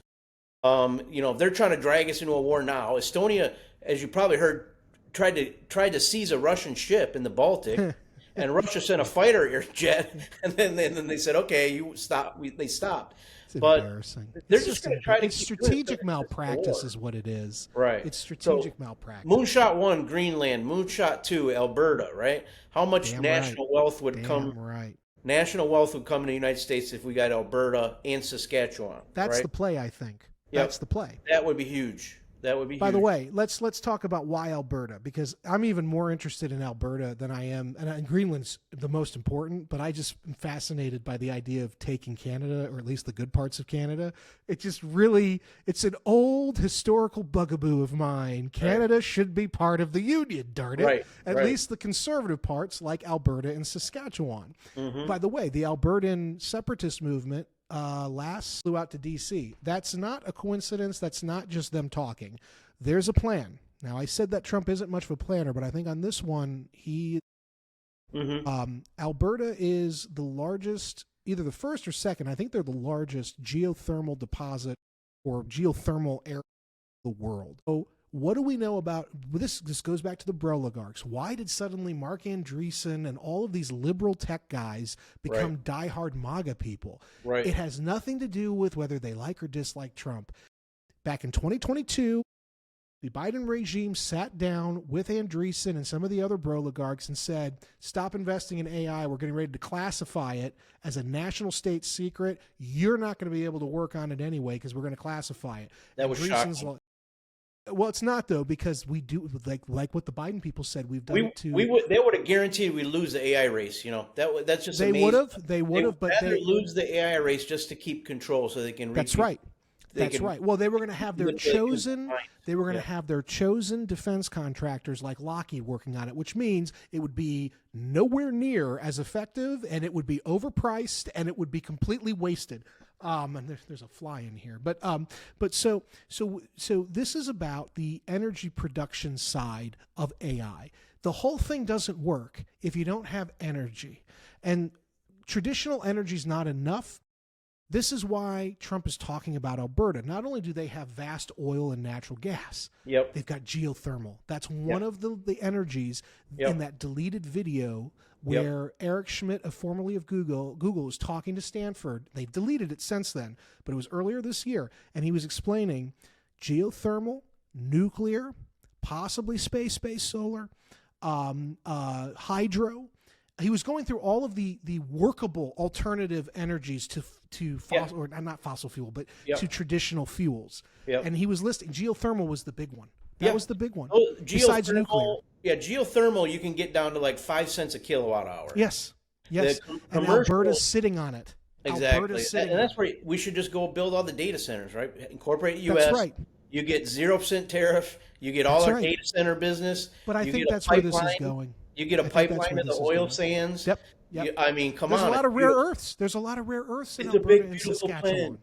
They're trying to drag us into a war now. Estonia, as you probably heard, tried to seize a Russian ship in the Baltic, and Russia sent a fighter jet, and then they said, "Okay, you stop." They stopped. It's But embarrassing. they're It's just just going to try to it's keep doing it strategic until it's a malpractice war. is what it is. Right. It's So strategic malpractice. Moonshot 1, Greenland. Moonshot 2, Alberta. Right. How much Damn right. Damn right. national wealth would come in the United States if we got Alberta and Saskatchewan? That's Right. the play, I think. Yep. That's the play. That would be huge. That would be By huge. the way, let's talk about why Alberta, because I'm even more interested in Alberta than I am, and Greenland's the most important, but I just am fascinated by the idea of taking Canada, or at least the good parts of Canada. It just really, it's an old historical bugaboo of mine. Canada should be part of the Union, darn it. Right, At right. least the conservative parts like Alberta and Saskatchewan. Mm-hmm. By the way, the Albertan separatist movement last flew out to D.C. That's not a coincidence. That's not just them talking. There's a plan. Now, I said that Trump isn't much of a planner, but I think on this one, Alberta is the largest, either the first or second, I think they're the largest geothermal deposit or geothermal area in the world. So what do we know about this? This goes back to the Broligarchs. Why did suddenly Mark Andreessen and all of these liberal tech guys become diehard MAGA people? Right. It has nothing to do with whether they like or dislike Trump. Back in 2022, the Biden regime sat down with Andreessen and some of the other Broligarchs and said, stop investing in AI. We're getting ready to classify it as a national state secret. You're not going to be able to work on it anyway because we're going to classify it. That was shocking. Well, it's not though, because we do like what the Biden people said. We've done They would have guaranteed we lose the AI race. That's just they amazing. They would have, but they lose the AI race just to keep control, so they can. That's right. That's right. Well, they were going to have their chosen. They were going to have their chosen defense contractors like Lockheed working on it, which means it would be nowhere near as effective, and it would be overpriced, and it would be completely wasted. And there's a fly in here, but so this is about the energy production side of AI. The whole thing doesn't work if you don't have energy, and traditional energy is not enough. This is why Trump is talking about Alberta. Not only do they have vast oil and natural gas, they've got geothermal. That's one of the energies in that deleted video where Eric Schmidt, formerly of Google, was talking to Stanford. They've deleted it since then, but it was earlier this year, and he was explaining geothermal, nuclear, possibly space-based solar, hydro. He was going through all of the workable alternative energies to fossil, or not fossil fuel, but to traditional fuels. And he was listing geothermal was the big one. That was the big one. Oh, besides nuclear. Yeah, geothermal you can get down to like 5 cents a kilowatt hour. Yes. And Alberta's sitting on it. Exactly. And that's where we should just go build all the data centers, right? Incorporate U.S. That's right. You get 0% tariff. You get all our data center business. But I think that's where this is going. You get a pipeline of the oil sands. Yep. I mean, come on. There's a lot of rare earths. There's a lot of rare earths in Alberta and Saskatchewan.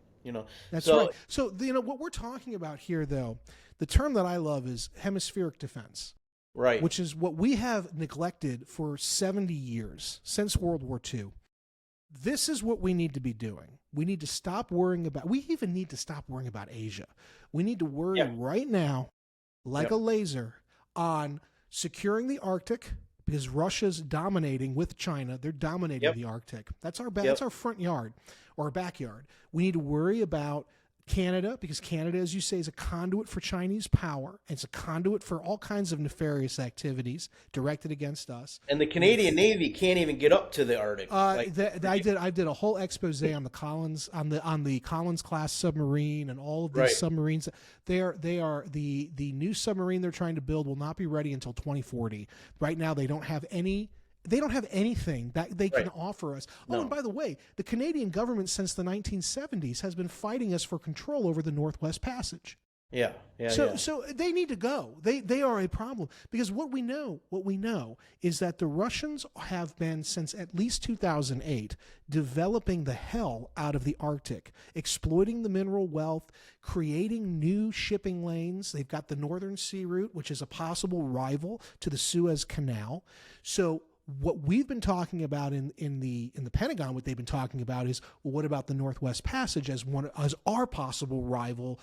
That's right. So what we're talking about here, though, the term that I love is hemispheric defense. Right. Which is what we have neglected for 70 years, since World War II. This is what we need to be doing. We need to stop worrying about, we even need to stop worrying about Asia. We need to worry right now, like a laser, on securing the Arctic, because Russia's dominating with China. They're dominating the Arctic. That's our front yard or backyard. We need to worry about Canada, because Canada, as you say, is a conduit for Chinese power. It's a conduit for all kinds of nefarious activities directed against us. And the Canadian Navy can't even get up to the Arctic. I did a whole expose on the Collins Collins class submarine and all of these submarines. They are the new submarine they're trying to build will not be ready until 2040. Right now, they don't have anything that they can offer us. Oh, and by the way, the Canadian government since the 1970s has been fighting us for control over the Northwest Passage. So they need to go. They are a problem, because what we know is that the Russians have been, since at least 2008, developing the hell out of the Arctic, exploiting the mineral wealth, creating new shipping lanes. They've got the Northern Sea Route, which is a possible rival to the Suez Canal. So what we've been talking about in the Pentagon, what they've been talking about is, well, what about the Northwest Passage as our possible rival,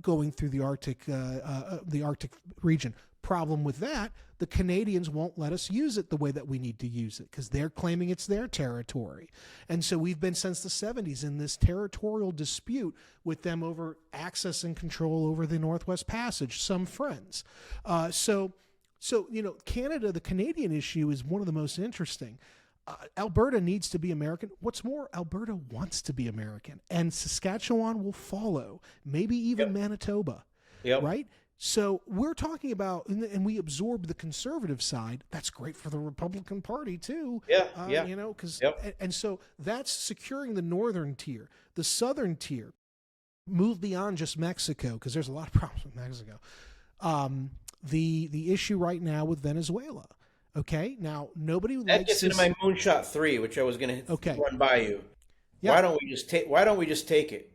going through the Arctic region. Problem with that, the Canadians won't let us use it the way that we need to use it because they're claiming it's their territory. And so we've been since the 70s in this territorial dispute with them over access and control over the Northwest Passage, some friends. So Canada, the Canadian issue is one of the most interesting. Alberta needs to be American. What's more, Alberta wants to be American, and Saskatchewan will follow, maybe even Manitoba, right? So we're talking about, and we absorb the conservative side. That's great for the Republican Party too. And so that's securing the northern tier. The southern tier, move beyond just Mexico, because there's a lot of problems with Mexico. The issue right now with Venezuela. Okay, now nobody that likes gets into my Moonshot 3, which I was going to run by you. Yeah. Why don't we just take it?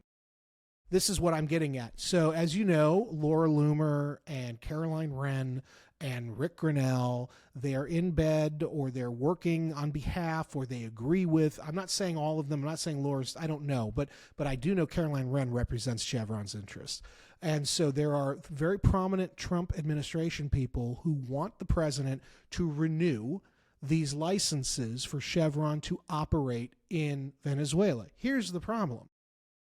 This is what I'm getting at. So, as you know, Laura Loomer and Caroline Wren and Rick Grinnell, they're in bed or they're working on behalf or they agree with. I'm not saying all of them. I'm not saying Laura's. I don't know, but I do know Caroline Wren represents Chevron's interests. And so there are very prominent Trump administration people who want the president to renew these licenses for Chevron to operate in Venezuela. Here's the problem.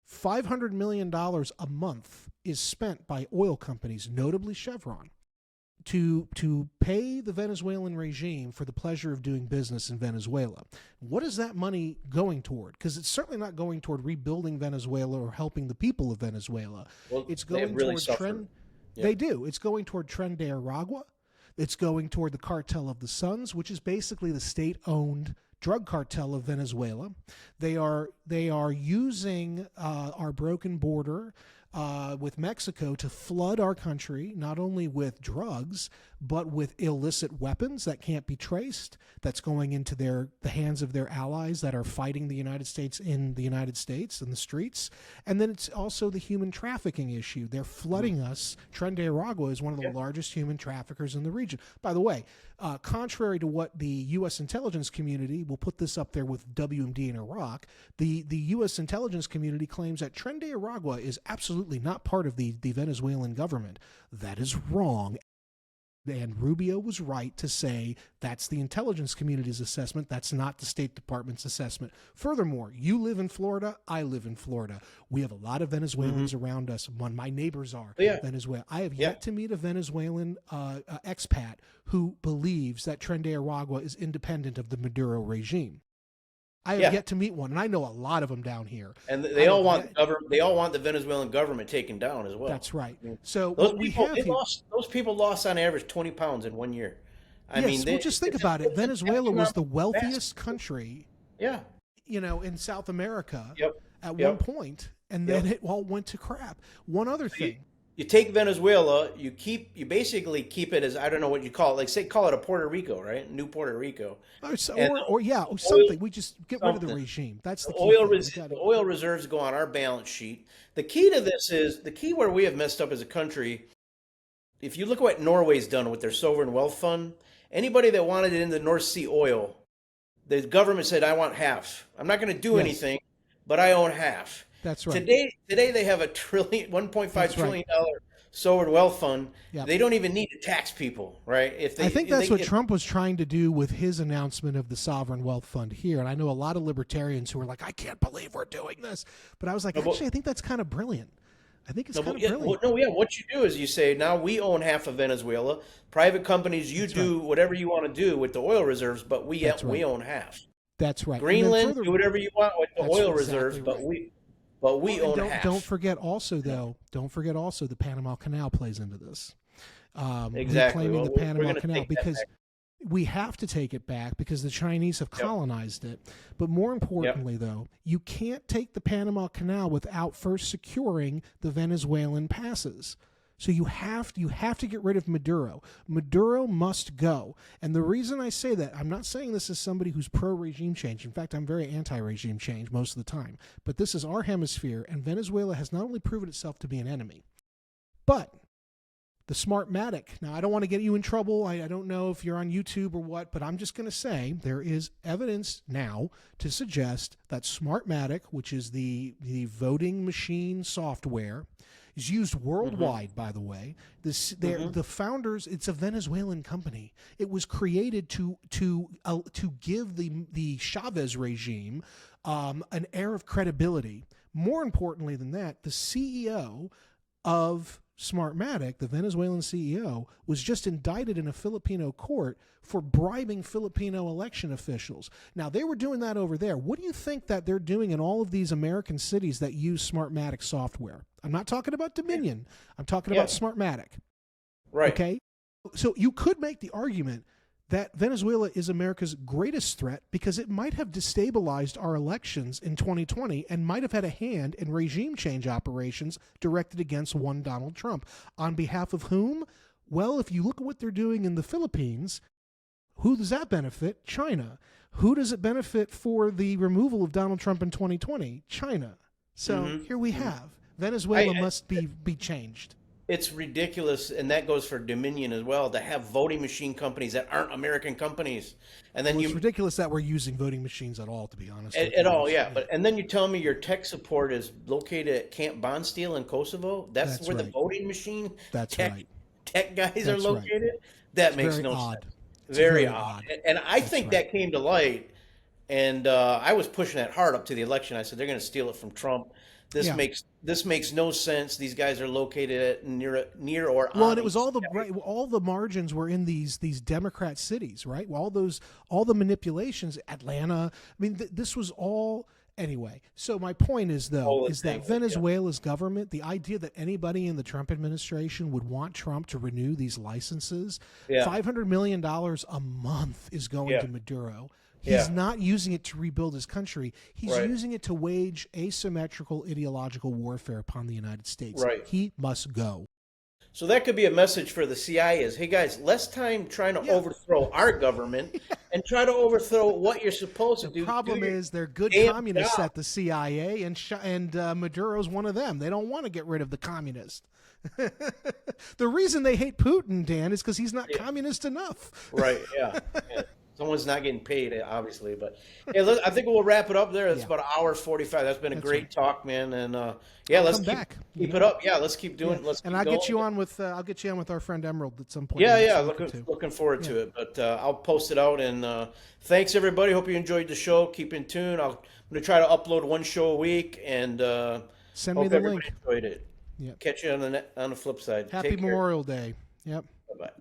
$500 million a month is spent by oil companies, notably Chevron, to pay the Venezuelan regime for the pleasure of doing business in Venezuela. What is that money going toward? Because it's certainly not going toward rebuilding Venezuela or helping the people of Venezuela. Well, it's going really toward They do. It's going toward Tren de Aragua. It's going toward the Cartel of the Suns, which is basically the state-owned drug cartel of Venezuela. They are using our broken border with Mexico to flood our country, not only with drugs, but with illicit weapons that can't be traced, that's going into the hands of their allies that are fighting the United States in the streets. And then it's also the human trafficking issue. They're flooding us. Tren de Aragua is one of the largest human traffickers in the region. By the way, contrary to what the U.S. intelligence community, will put this up there with WMD in Iraq, the U.S. intelligence community claims that Tren de Aragua is absolutely not part of the Venezuelan government. That is wrong. And Rubio was right to say that's the intelligence community's assessment. That's not the State Department's assessment. Furthermore, you live in Florida. I live in Florida. We have a lot of Venezuelans around us. My neighbors are Venezuela. I have yet to meet a Venezuelan expat who believes that Tren de Aragua is independent of the Maduro regime. I have yet to meet one, and I know a lot of them down here. And they all want the government. They all want the Venezuelan government taken down as well. That's right. So those people lost on average 20 pounds in 1 year. I mean, just think about it. Venezuela was the wealthiest country, in South America at one point, and then it all went to crap. One other thing. You take Venezuela, you basically keep it as, I don't know what you call it, like call it a Puerto Rico, right? New Puerto Rico. Or something. We just get rid of the regime. That's the key. Oil reserves go on our balance sheet. The key to this is, the key where we have messed up as a country, if you look at what Norway's done with their sovereign wealth fund, anybody that wanted it in the North Sea oil, the government said, I want half. I'm not going to do anything, but I own half. That's right. Today they have $1.5 trillion sovereign wealth fund. Yep. They don't even need to tax people, right? I think that's what Trump was trying to do with his announcement of the sovereign wealth fund here. And I know a lot of libertarians who are like, I can't believe we're doing this. But I was like, I think that's kind of brilliant. I think it's kind of brilliant. What you do is you say, now we own half of Venezuela. Private companies, do whatever you want to do with the oil reserves, but we own half. That's right. Greenland, do whatever you want with the oil reserves, but we own half. Don't forget also the Panama Canal plays into this. Exactly. Reclaiming the Panama Canal, because we have to take it back because the Chinese have colonized it. But more importantly, though, you can't take the Panama Canal without first securing the Venezuelan passes. So you have to get rid of Maduro. Maduro must go. And the reason I say that, I'm not saying this as somebody who's pro-regime change. In fact, I'm very anti-regime change most of the time. But this is our hemisphere, and Venezuela has not only proven itself to be an enemy, but the Smartmatic. Now, I don't want to get you in trouble. I don't know if you're on YouTube or what, but I'm just going to say there is evidence now to suggest that Smartmatic, which is the voting machine software, is used worldwide, by the way. The founders, it's a Venezuelan company. It was created to give the Chavez regime an air of credibility. More importantly than that, the CEO of Smartmatic, the Venezuelan CEO, was just indicted in a Filipino court for bribing Filipino election officials. Now, they were doing that over there. What do you think that they're doing in all of these American cities that use Smartmatic software? I'm not talking about Dominion. I'm talking about Smartmatic. Right. Okay? So you could make the argument that Venezuela is America's greatest threat because it might have destabilized our elections in 2020 and might have had a hand in regime change operations directed against one Donald Trump. On behalf of whom? Well, if you look at what they're doing in the Philippines, who does that benefit? China. Who does it benefit for the removal of Donald Trump in 2020? China. So here we have. Venezuela must be changed. It's ridiculous, and that goes for Dominion as well, to have voting machine companies that aren't American companies. And then it's ridiculous that we're using voting machines at all, to be honest. At all, yeah. But and then you tell me your tech support is located at Camp Bondsteel in Kosovo. That's where the voting machine tech guys are located. Right. That makes no sense. Very odd. And I think that came to light, and I was pushing that hard up to the election. I said they're going to steal it from Trump. This makes no sense. These guys are located at near or well, and it was all the margins were in these Democrat cities, right? Well, all the manipulations, Atlanta. I mean, this was all anyway. So my point is that Venezuela's government, the idea that anybody in the Trump administration would want Trump to renew these licenses, $500 million a month is going to Maduro. He's not using it to rebuild his country. He's using it to wage asymmetrical ideological warfare upon the United States. Right. He must go. So that could be a message for the CIA is, hey guys, less time trying to overthrow our government and try to overthrow what you're supposed to do. The problem is they're good communists at the CIA, and Maduro's one of them. They don't want to get rid of the communist. The reason they hate Putin, Dan, is because he's not communist enough. Right, yeah. Someone's not getting paid, obviously, but hey, I think we'll wrap it up there. It's about an hour 45. That's been a great talk, man, and let's keep it up. Yeah, let's keep doing. I'll get you on with our friend Emerald at some point. Yeah, looking forward to it. But I'll post it out, and thanks everybody. Hope you enjoyed the show. Keep in tune. I'm going to try to upload one show a week, and send me the link. Enjoyed it. Yeah. Catch you on the flip side. Happy Memorial Day. Yep. Bye bye.